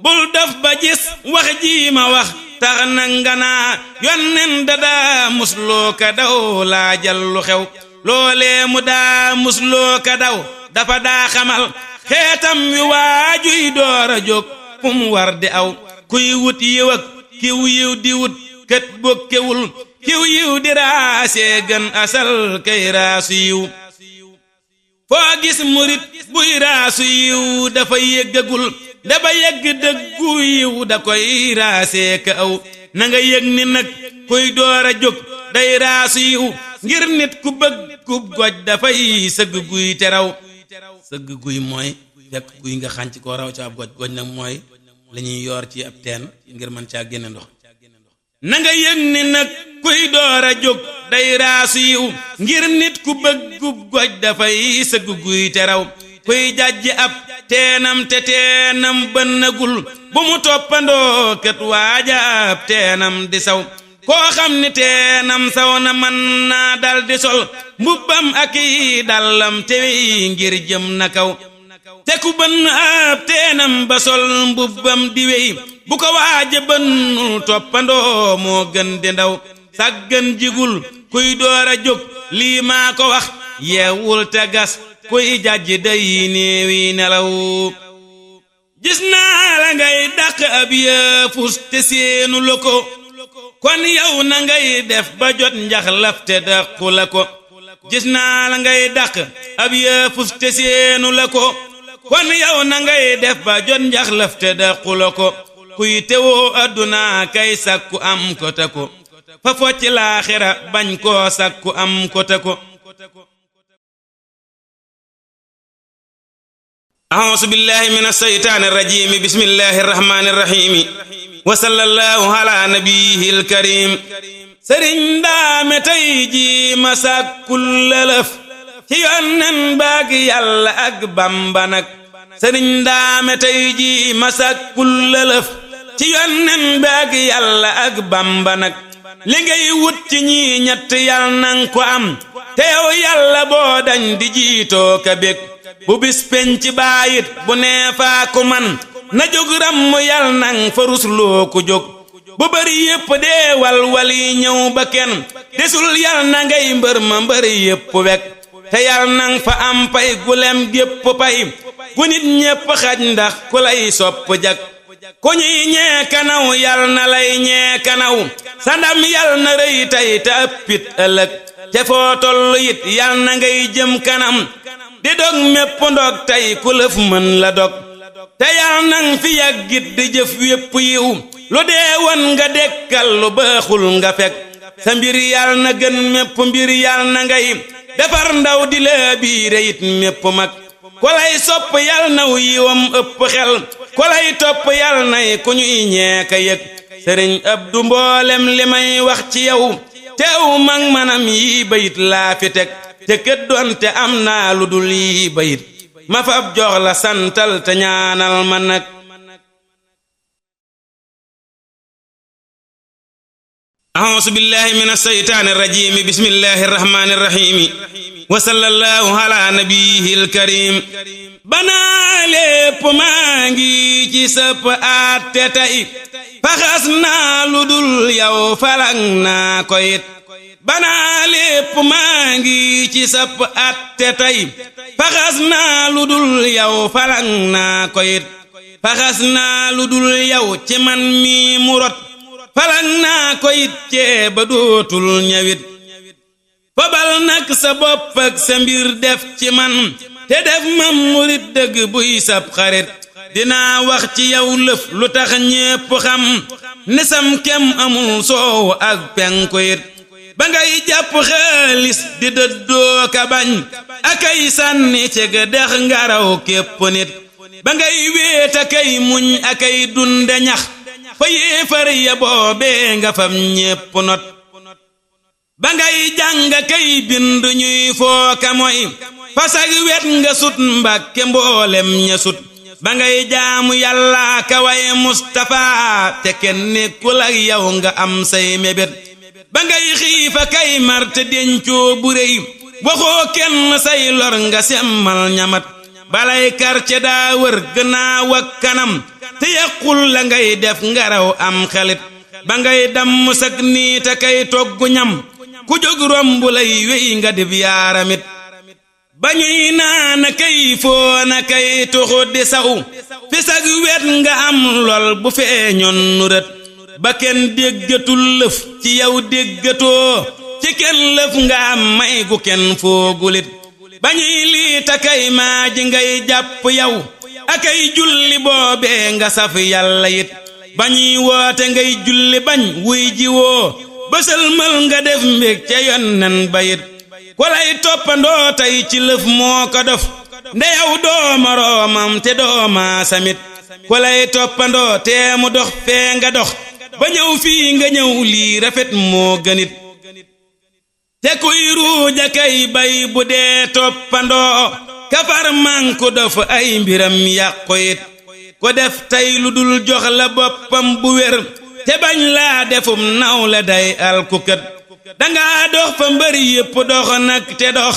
bul def ba gis wax ji ma wax tax na nga naa yonnen dadaa musloo ka daw laajal lu xew loolee mu daa musloo ka daw dafa daa xamal xeetam wi waajuy door a jóg fu mu war di aw kuy wut yiw ak kiw yiw di wut kët bokkewul kiw yiw di raasee gën asal kay raasu yiw foo gis murit buy raasu yiw dafa yëggagul dafa yëgg dëggu yiw da koy raasee ka aw na nga yëg ni nag kuy door a jóg day raasu yiw ngir nit ku bëgg ku goj dafay sëgg guy te raw sëgg guy mooy fekk guy nga xànc koo raw ca ab goj goj nag mooy la ñuy yoor ci ab teen ngir mën caa génne ndox na nga yëg ni nag kuy door a jóg day raasu yiw ngir nit ku bëggub goj dafay sëgg guy te raw kuy jàjj ab teenam te teenam bënnagul bu mu toppandoo kët waaja ab teenam di saw koo xam ni teenam saw na mën naa dal di sol mbubbam ak i dallam te wey ngir jëm na kaw te ku bënn ab teenam ba sol mbubbam di wey bu ko waaja bënnul toppandoo moo gën di ndaw sàggan jigul kuy door a jóg lii maa ko wax yeewul te gas kuy jàjj day néewi nelaw gis naa la ngay dàq ab yëfus te seenu la ko kon yow na ngay def ba jot njaxlaf te dàqu la ko gis naa la ngay dàq ab yëfus te seenu la ko kon yow na ngay def ba jot njaxlaf te dàqu la ko kuy tewoo adduna kay sàkku am ko te ko fa focc laaxira bañ koo sàkku am ko te ko a'uuzu billahi minash shaytaanir rajiim bismillahir rahmaanir rahiim wa sallallahu ala nabiyil karim sëriñ Ndaame tey ji ma sàkkul lëlëf ci yonnen baag yàlla ak Bamba nag sëriñ Ndaame tey ji ma sàkkul lëlëf ci yonnen baag yàlla ak Bamba nag li ngay wut ci ñi ñett yal nang ko am te yow yàlla boo dañ di jiitoo ka bég bu bis penc baayit bu nee faa ko man na jóg ram yal nang fa rusloo ku jóg bu bari yépp dee walwal yi ñëw ba kenn desul yal na ngay mbër ma mbër yépp wek te yal nang fa am pay gulem gépp pay gu nit ñépp xaj ndax ku lay sopp jag ku ñuy ñee kanaw yal na lay ñee kanaw sa ndam yal na rëy tey te ëppit ëllëg te foo tollu it yal na ngay jëm kanam di dog mépp ndog tey ku lëf mën la dog te yal nang fi yàggit di jëf wépp yiw lu dee woon nga dekkal lu baaxul nga fekk sa mbir yal na gën mépp mbir yal na ngay defar ndaw di la biire it mépp mag ku lay sopp yal naw yiwam ëpp xel ku lay topp yal nay ku ñuy ñeeka yëg sëriñ Abdu mboolem li may wax ci yow teew mag manam yi bayit laa fi teg te kët doonte am naa lu dul yi bayit ma fab jox la santal te ñaanal ma nag a'uuzu billahi minash shaytaanir rajiim bismillahir rahmaanir rahiim wa sallallahu ala nabiyil karim banaa lépp maa ngi ci sëpp àtte tey faxas naa lu dul yow falang naa ko it banaa lépp maa ngi ci sëpp àtte tey faxas naa lu dul yow falang naa ko it faxas naa lu dul yow ci man mi mu rot falang naa ko it cee ba dootul ñëwit fabal nag sa bopp ak sa mbir def ci man te def ma murit dëgg buy sab xarit dinaa wax ci yow lëf lu tax ñépp xam ne sam kem amul soow ak penku it ba ngay jàpp xaalis di dëddoo ka bañ akay sànni ci ga dex ngaraw képp nit ba ngay wéet akay muñ akay dunde ñax fa yéefar ya boobee nga fam ñépp not ba ngay jàng kay bind ñuy fooka moy fasag wet nga sut mbàkke mboolem ña sut ba ngay jaamu yàlla ka way Mustafa te kenn nekkul ak yow nga am say mébét ba ngay xiifa kay mar te dencoo bu réy waxoo kenn say lor nga semmal ñamat balay karce daa wër gannaaw ak kanam te yàqul la ngay def ngaraw am xelit ba ngay damm sak nii te kay toggu ñam ku jóg romb lay wey nga dib yaaramit ba ñuy naana kay foona kay tuxu di saw fi sag wet nga am lol bu feeñoon nu rët ba kenn déggatul lëf ci yow déggatoo ci kenn lëf nga am may gu kenn foogulit ba ñuy liita kay maaji ngay jàpp yow akay julli boobee nga saf yàlla it ba ñuy woote ngay julli bañ wuy jiwoo bësalmal nga def mbég ca yonnen bayit ku lay toppandoo tey ci lëf moo ko dof ndeyaw doo moroomam te doo maasamit ku lay toppandoo tee mu dox fee nga dox ba ñëw fii nga ñëw lii rafet moo gënit te kuy ruuja kay bay bu dee toppandoo kafar manku dof ay mbiram yàqu it ko def tey lu dul jox la boppam bu wér te bañ laa defum naw la day alkukat danga dox fa mbër yépp dox nag te dox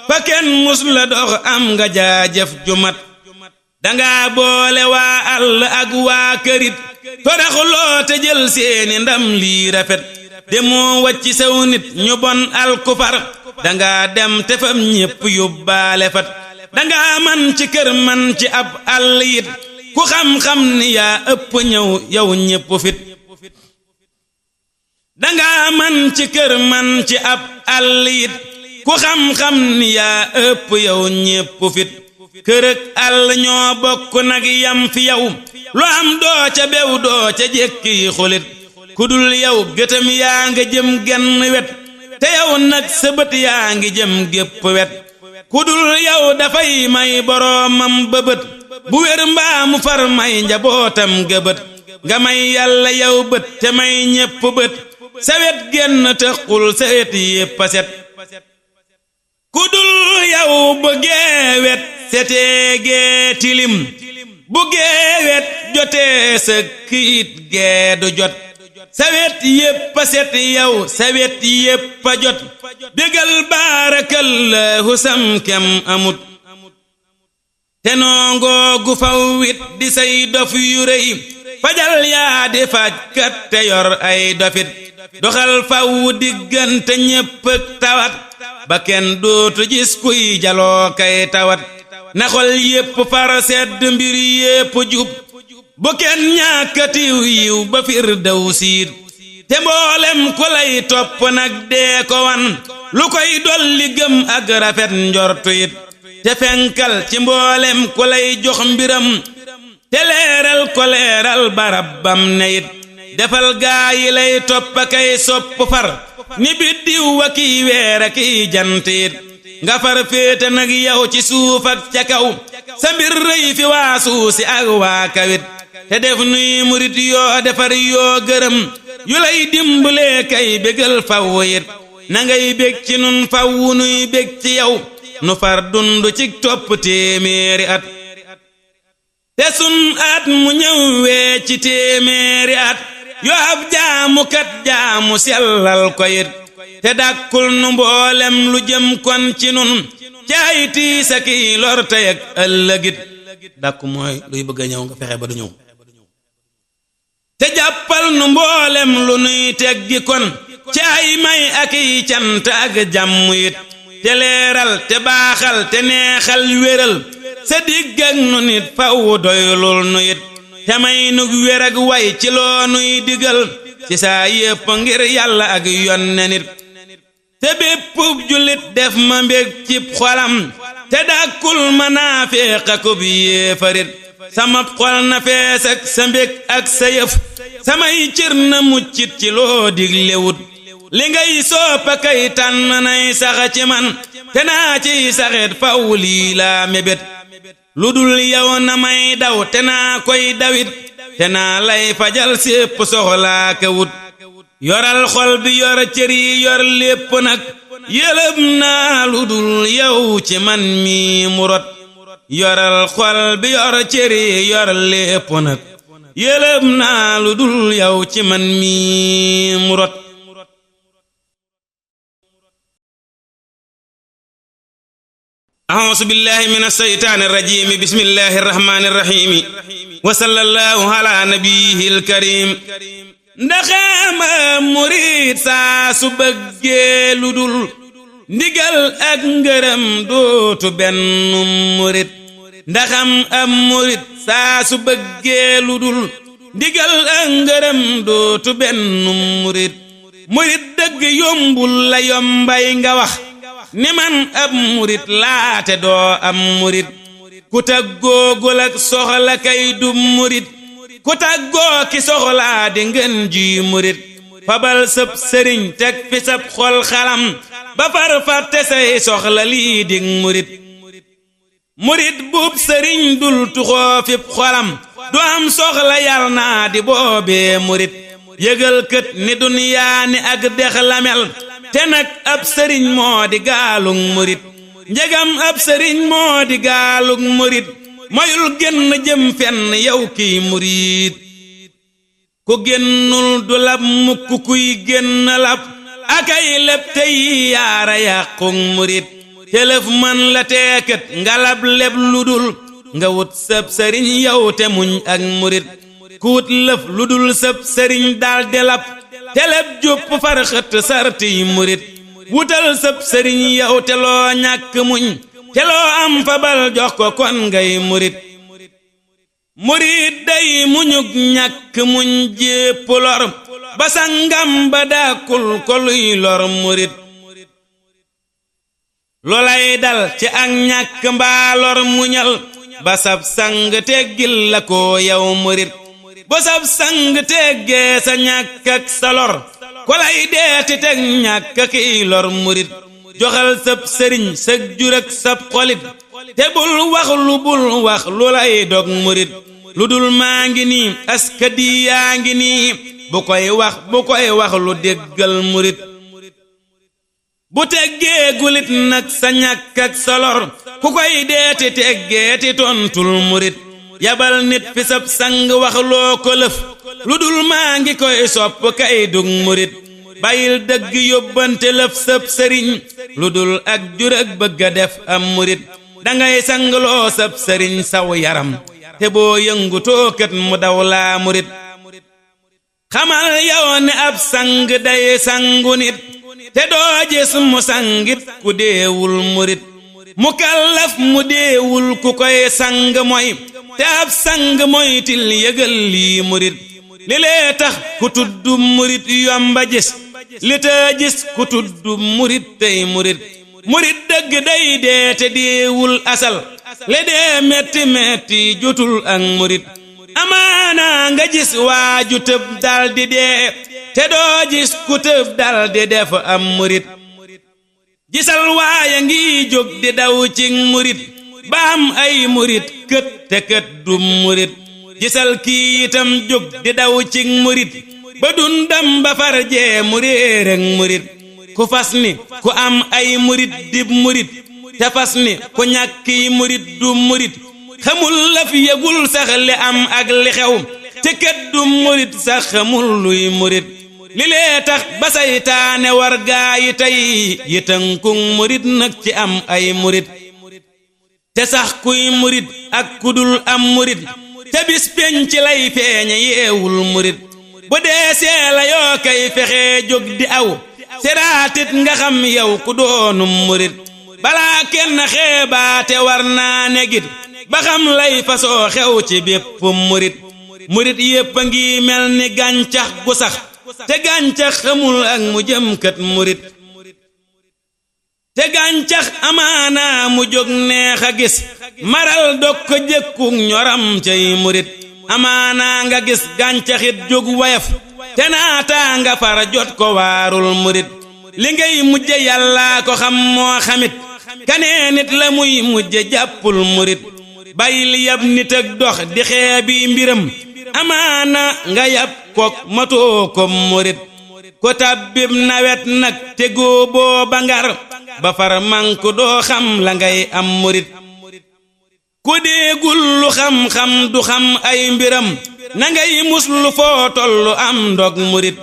fa kenn mus la dox am nga jaajëf ju mat danga boole waa àll ak waa kërit toraxuloo te jël seeni ndam lii rafet demoo wàcci saw nit ñu bon alkufar danga dem te fam ñépp yóbbaale fat danga man ci kër man ci ab àll yit ku xam-xam ni yaa ëpp ñëw yow ñépp fit danga man ci kër man ci ab àll yit ku xam-xam ni yaa ëpp yow ñépp fit kër ak àll ñoo bokk nag yam fi yow lu am doo ca bew doo ca jékki xulit ku dul yow gëtam yaa nga jëm genn wet te yow nag sa bët yaa ngi jëm gépp wet ku dul yow dafay may boroomam bëbët bu wér mbaa mu far may njabootam gëbët nga may yàlla yow bët te may ñépp bët sa wet genn tëqul sa wet yépp a set ku dul yow bu geewet setee gee tilim bu geewet jotee sa kiit gee du jot sa wet yépp a set yow sa wet yépp a jot bégal baarakallahu sam kem amut te noongoo gu faw wit di say dof yu rëy fajal yaa di fajkat te yor ay dofit doxal faw diggante ñépp ak tawat ba kenn dootu gis kuy jaloo kay tawat na xol yépp far sedd mbir yépp jub bu kenn ñàkkatiw yiw ba firdawsiit te mboolem ku lay topp nag dee ko wan lu koy dolli gëm ak rafet njortu it te fenkal ci mboolem ku lay jox mbiram te leeral ko leeral barab bam ne it defal gaa yi lay topp kay sopp far ni biddiw wa kiy weer a kiy jant it nga far féete nag yow ci suuf ak ca kaw sa mbir rëy fi waa suusi ak waa kawit te def nuy murit yoo defar yoo gërëm yu lay dimbalee kay bégal faw it na ngay bég ci nun faw nuy bég ci yow nu far dund ci topp téeméeri at te sun at mu ñëw wee ci téeméeri at yoo ab jaamukat jaamu sellal ko it te dàkkul nu mboolem lu jëm kon ci nun caay tiis ak i lor tey ak ëllëgit dàkku mooy luy bëgg a ñëw nga fexe ba du ñëw te jàppal nu mboolem lu nuy teggi kon caay may ak i cant ak jàmm it te leeral te baaxal te neexal wéral sa digg ak nu nit faw doylul nu it te may nug wér ak way ci loo nuy digal ci saa yépp ngir yàlla ak yonne nit te béppub jullit def ma mbég cib xolam te dàkkul ma naaféq akub yéefarit sama xol na fees ak sa mbég ak sa yëf samay cër na muccit ci loo diglewut li ngay soppa kay tànn nay saxa ci man te naa ciy saxet faw lii laa mébét lu dul yow na may daw te naa koy dawit te naa lay fajal sépp soxlaa ka wut yoral xol bi yor cër yi yor lépp nag yëlëb naa lu dul yow ci man mi mu rot yoral xol bi yor cër yi yor lépp nag yëlëb naa lu dul yow ci man mi mu rot أعوذ بالله من الشيطان الرجيم بسم الله الرحمن الرحيم وصلى الله على نبيه الكريم ndaxam murid saa su bëggee lu dul ndigal ak ngërëm dootu benn murid ndaxam am murid saa su bëggee lu dul ndigal ak ngërëm dootu benn murid murid dëgg yombul la yombay nga wax ni man ab murit laate doo am murit ku tàggoogul ak soxla kay du murit ku tàggoo ki soxlaa di ngeen ji murit fabal sëb sëriñ teg fi sab xol xalam ba far fàtte say soxla lii dig murit murit buub sëriñ dul tuxoo fib xolam du am soxla yal naa di boobee murit yëgal kët ni duniyaa ni ak dex la mel te nag ab sëriñ moo di gaalug murit njegam ab sëriñ moo di gaalug murit moyul génn jëm fenn yow kiy murit ku génnul du lab mukk kuy génn lab akay leb tey yaara yàqug murit telëf man la teekat nga lab leb ludul nga wut sab sëriñ yow te muñ ak murit ku wut lëf ludul sab sëriñ daldi lab teleb jupp farxët sarti murit wutal sab sëriñ yow te loo ñàkk muñ te loo am fabal jox ko kon ngay murit murit day muñug ñàkk muñ jépp lor ba sangam ba dàkkul ko luy lor murit loolay dal ci ak ñàkk mbaa lor muñal ba sab sang teggil la ko yow murit ba sab sang teggee sa ñàkk ak sa lor ko lay deeti teg ñàkk kiy lor murit joxal sab sëriñ sag jur ak sab xolit te bul wax lu lay dog murit lu dul maa ngi nii askadi yaa ngi nii bu koy wax lu déggal murit bu teggee gulit nag sa ñàkk ak sa lor ku koy deeti teggeeti tontul murit yabal nit fi sab sang wax loo ko lëf lu dul maa ngi koy sopp kay dug murit bàyyil dëgg yóbbante lëf sab sëriñ lu dul ak jur ak bëgg a def am murit dangay sangloo sab sëriñ saw yaram te boo yëngutoo kat mu daw laa murit xamal yow ne ab sang day sangu nit te doo gis mu sangit ku deewul murit mu kallaf mu deewul ku koy sang moy te ab sang moytil yëgal lii murit li lee tax ku tudd murit yomba gis li taa gis ku tudd murit tey murit murit dëgg day dee te deewul asal le dee metti metti jotul ak murit amaana nga gis waaju tëb daldi dee te doo gis ku tëb daldi def am murit gisal waaya ngi jóg di daw ci murit ba am ay murit kët te kët du murit gisal kii itam jóg di daw ci murit ba dundam ba farjee mu réer ak murit ku fas ni ku am ay murit dib murit te fas ni ku ñàkki murit du murit xamul la fi yëgul sax li am ak li xew te kët du murit sax xamul luy murit li lee tax ba saytaane war gaa yi tey yi tënkug murit nag ci am ay murit te sax kuy murit ak kudul am murit te bis penc lay feeñe yeewul murit bu dee seela yoo kay fexe jóg di aw seraatit nga xam yow ku doonum murit balaa kenn xeebaate war naa negit ba xam lay fasoo xew ci bépp murit murit yépp a ngi mel ni gàncax gu sax te gàncax xamul ak mu jëm kat murit te gàncax amaana mu jóg neex a gis maral dog ko jëkkug ñoram cay murit amaana nga gis gàncaxit jóg wayaf te naataa nga far jot ko waarul murit li ngay mujje yàllaa ko xam moo xamit kanee nit la muy mujje jàppul murit bàyyil yab nit ak dox di xeebi mbiram amaana nga yab kook matoo ko murit ko tabbib nawet nag te góoboo ba ngar ba far manku doo xam la ngay am murit ku déegul lu xam-xam du xam ay mbiram na ngay muslu foo tollu am ndog murit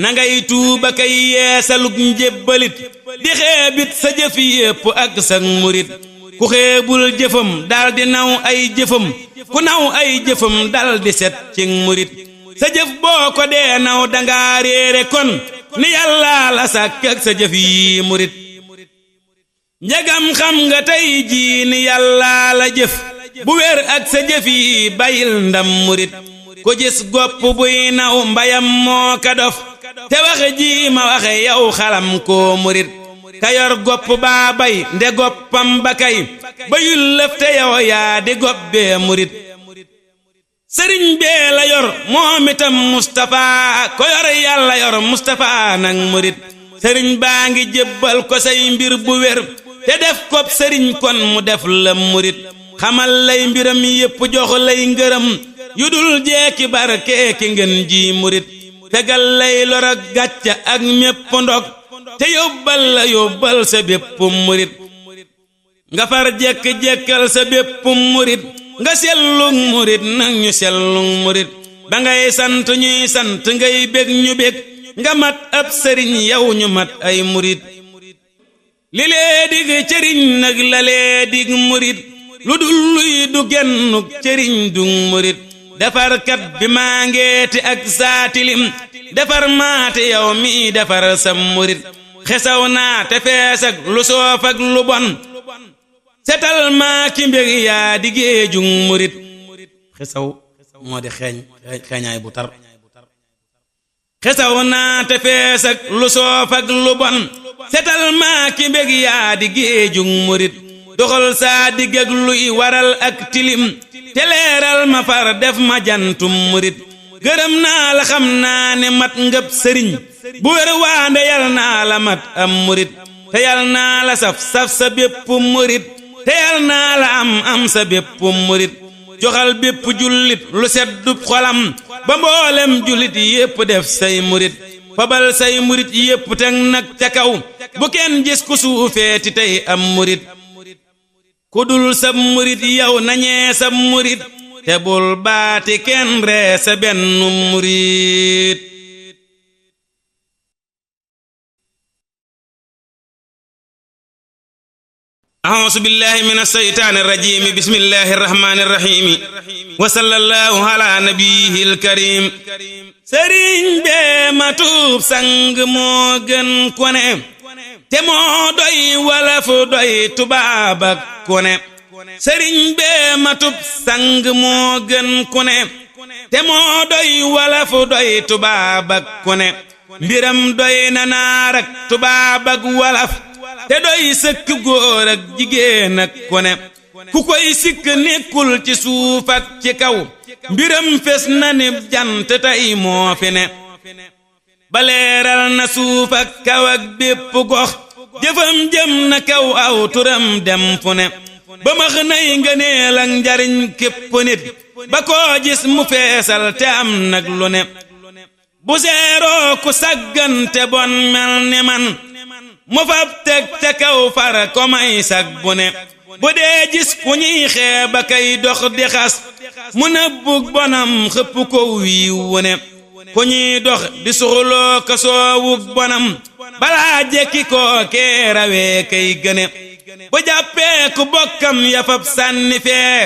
na ngay tuuba kay yeesalug njébbalit di xeebit sa jëf yépp ak sa murit ku xeebul jëfam daldi naw ay jëfam ku naw ay jëfam daldi set ci murit sa jëf boo ko dee naw danga réere kon ni yàlla la sàkk ak sa jëf yi murit njagam xam nga tey jii ni yàlla la jëf bu wér ak sa jëf yi bayil ndam murit ko gis gopp buy naw mbayam moo ka dof te waxe ji ma waxe yow xalam koo murit ka yor gopp baa bay nde goppam ba kay bayul lëf te yow yaa di gopp bee murit sëriñ bee la yor moom itam Mustapha ko yor yàlla yor Mustapha nag murit sëriñ baa ngi jébbal ko say mbir bu wér te def kopp sëriñ kon mu def la murit xamal lay mbiram yépp jox lay ngërëm yu dul jeeki barke ki ngeen ji murit fegal lay lor ak gàcca ak mépp ndog te yóbbal sa bépp murit nga far jekk-jekkal sa bépp murit nga sellug murit nag ñu sellug murit ba ngay sant ñuy sant ngay bég ñu bég nga mat ab sëriñ yow ñu mat ay murit li lee dig cëriñ nag la lee dig murit lu dul luy du gennuk cëriñ du murit defarkat bi maa ngeeti ak saatilim defar maate yow mi defar sa murit xesaw naa te fees ak lu soof ak lu bon setal maa ki mbég yaa di géejug murit xesaw moo di xeeñaay bu tar xesaw naa te fees ak lu soof ak lu bon setal maa ki mbég yaa di géejug murit doxal saa digg ak luy waral ak tilim te leeral ma far def ma jantum murit gërëm naa la xam naa ne mat ngëb sëriñ bu wér waande yal naa la mat am murit te yal naa la saf sa bépp murit te yal naa la am sa bépp murit joxal bépp jullit lu seddub xolam ba mboolem jullit yépp def say murit fabal say murit yépp teg nag ca kaw bu kenn gis ku suufeeti tey am murit ku dul sab murit yow nañee sab murit te bul baati kenn ree sa benn murit a'uuzu billahi mina shaytaani rajiim bismillahi rahmaani rahiim wa sallallahu ala nabiyil karim sëriñ bee matub sang moo gën kone te moo doy wolof doy tubaab ak kone sëriñ bee matub sang moo gën kone te moo doy wolof doy tubaab ak kone mbiram doy na naar ak tubaab ak wolof te doy sëkk góor ak jigéen ak kone ku koy sikk nekkul ci suuf ak ci kaw mbiram fes na ni jant tey moo fi ne baleeral na suuf ak kaw ak bépp gox jëfam jëm na kaw aw turam dem fu ne ba max nay ngëneel ak njariñ képp nit ba koo gis mu feesal te am nag lu ne bu seeroo ku saggan te bon mel ni man mu fab teg ca kaw far ko may sag bu ne bu dee gis ku ñuy xeeba kay dox di xas mu nëbbug bonam xëpp ko wiiw wu ne ku ñuy dox di suxuloo ko soowug bonam balaa jekki koo kee rawee kay gëne bu jàppee ku bokkam ya fab sànni fee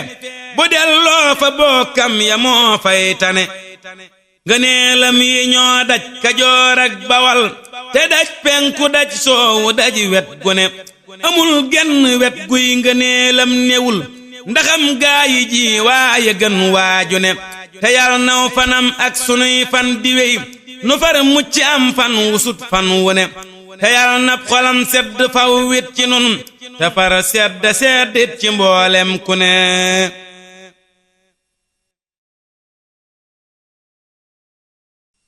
bu delloo fa bokkam ya moo fay tane ngëneelam yi ñoo daj Kajoor ak Bawal te daj penku daj soowu daj wet gu ne amul genn wet guy ngëneelam newul ndaxam gaa yi ji waaye gën waaju ne te yal naw fanam ak sunuy fan di wey nu far mucc am fan wusut fan wu ne te yal na xolam sedd faw wit ci nun te far seddit ci mboolem ku ne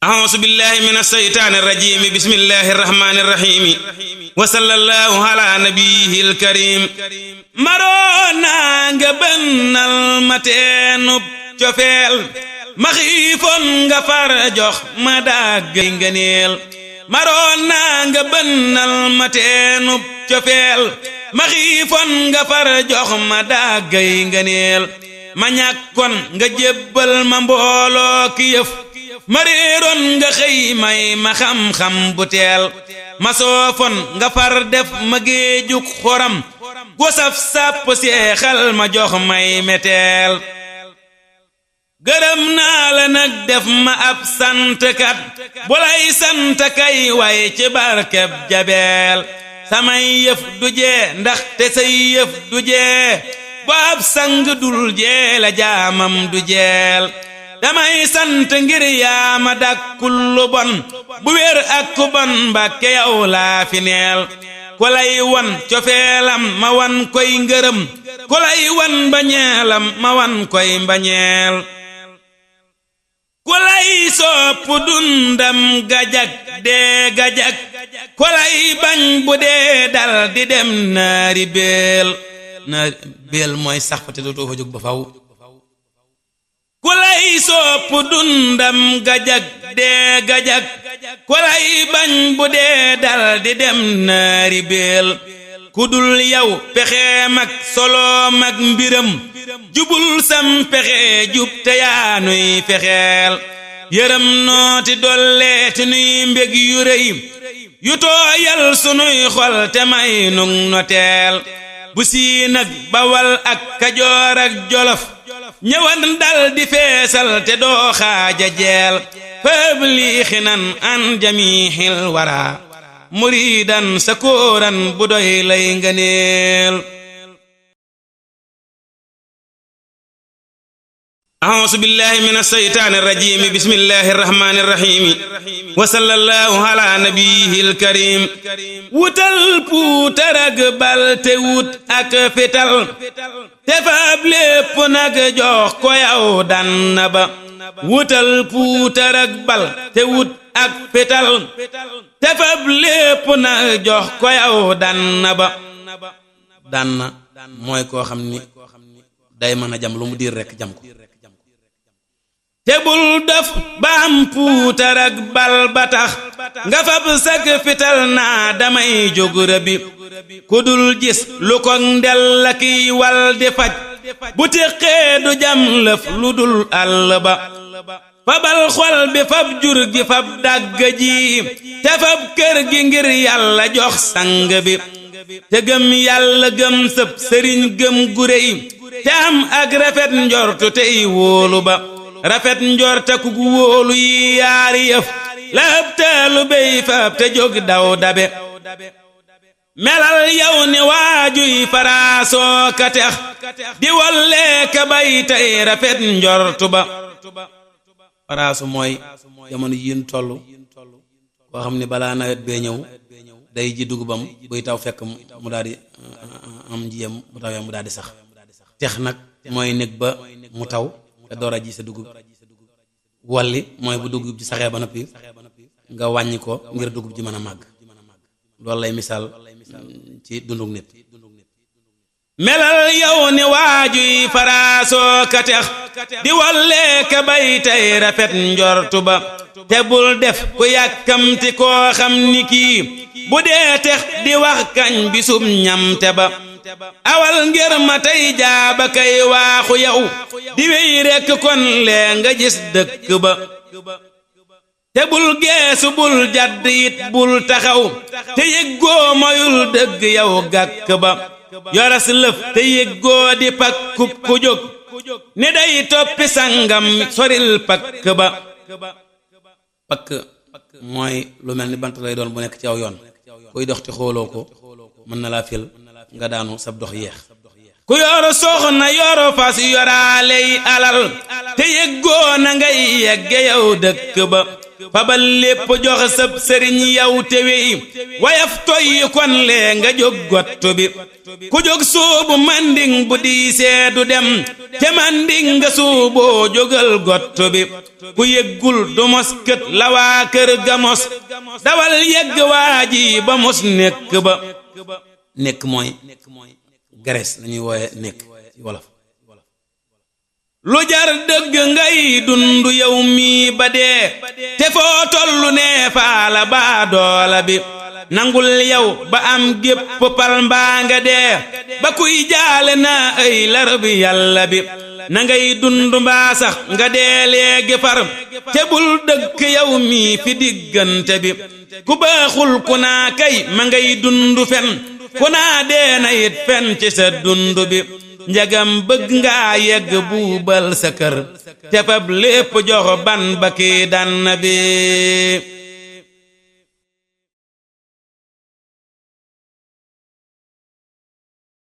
a'uuzu billahi mina shaytaani rajiim bismillahi rahmaani rahiim wa sallallahu ala nabiyil karim maroona nga bënnal ma teenub cofeel ma xiifoon nga far jox ma daggay ngëneel maroona nga bënnal ma teenub cofeel ma xiifoon nga far jox ma daggay ngëneel ma ñàkkoon nga jébbal ma mbooloo ki yëf ma réeroon nga xëy may ma xam-xam bu teel ma soofoon nga far def ma géejug xoram gosaf sàpp seexal ma jox may meteel gërëm naa la nag def ma ab santkat bu lay sant kay way ci barkeb jabeel samay yëf du jee ndax te say yëf du jee bu ab sang dul jee la jaamam du jeel damay sant ngir yaa ma dàkkul lu bon bu wér ak ku bon Mbàkke yow laa fi neel ku lay wan cofeelam ma wan koy ngërëm ku lay wan mbañeelam ma wan koy mbañeel ku lay sopp dundam gajak dee gajak ku lay bañ bu dee dal di dem naari beel mooy sax fa te dootoo fa jóg ba faw ku lay sopp dundam gajag dee gajag ku lay bañ bu dee dal di dem naari béel ku dul yow pexeem ak soloom ak mbiram jubul sam pexe jub te yaanuy fexeel yërëm nooti dolleeti nuy mbég yu rëy yu tooyal sunuy xol te may nun noteel bu siin ak bawal ak kajoor ak jolof ñëwan dal di feesal te doo xaaja jeel fëb lii xinan an jamiihil wara muridan sakooran bu doy lay ngëneel أعوذ بالله من الشيطان الرجيم بسم الله الرحمن الرحيم وصلى الله على نبيه الكريم wutal puutar ak bal te wut ak fital te faab lépp nag jox ko yow dann ba wutal puutar ak bal te wut ak fital te faab lépp nag jox ko yow dann ba dann mooy koo xam ni day mën a jam lu mu diir rekk jam ko te bul def ba am puutar ak bal ba tax nga fab sak fital naa damay jóg rëbi ku dul gis lu ko ndel la kiy wal di faj bu téqee du jam lëf lu dul àll ba fabal xol bi fab jur gi fab dàgg ji te fab kër gi ngir yàlla jox sang bi te gëm yàlla gëm sëb sëriñ gëm gu réy te am ak rafet njortu tey wóolu ba rafet njorta ku wóolu yi yaari yëf la ëpp teelu béy fab te jóg daw dabe melal yow ni waajuy faraasoo ka tex di wallee ka bay tey rafet njortu ba faraasu mooy jamono yiin toll koo xam ni balaa nawet bee ñëw day ji dugubam buy taw fekk mu daal di am njiyam mu tawee mu daal di sax tex nag mooy nekk ba mu taw te door a ji sa dugub walli mooy bu dugub ji saxee ba noppi nga wàññi ko ngir dugub ji mën a màgg loolu lay misaal ci dundug nit melal yow ni waajuy faraasoo ka tex di wallee ka bay tey rafet njortu ba te bul def ku yàkkamti koo xam ni kii bu dee tex di wax kañ bisum ñamte ba awal ngir ma tey jaaba kay waaxu yow di wey rekk kon lee nga gis dëkk ba te bul geesu bul jadd it bul taxaw te yëggoo moyul dëgg yow gàkk ba yoras lëf te yëggoo di pakkub ku jóg ni day toppi sangam soril pakk ba pakk mooy lu mel ni bant lay doon bu nekk ci aw yoon kuy dox te xooloo ko mën na laa fil nga daanu sab dox yeex ku yoro soxna yoro fas yoraaley alal te yëggoo na ngay yegge yow dëkk ba fabal lépp jox sab sëriñ yow te wey wayaf toy kon lee nga jóg gottu bi ku jóg suubu manding bu diisee du dem te manding nga suuboo jógal gottu bi ku yëggul du mos kët la waa kër ga mos dawal yegg waaji ba mos nekk ba nekk mooy gares lañuy wooye nekk ci wolof lu jar dëgg ngay dund yow mii ba dee te foo tollu nee faala baa doola bi nangul yow ba am gépp pal mbaa nga dee ba kuy jaale naa ay larab yàlla bi na ngay dund mbaa sax nga dee léegi far te bul dëkk yow mii fi diggante bi ku baaxul ku naa kay ma ngay dund fen ku naa dee na it fen ci sa dund bi njagam bëgg ngaa yegg buubal sa kër te fab lépp jox ban ba kii dann bi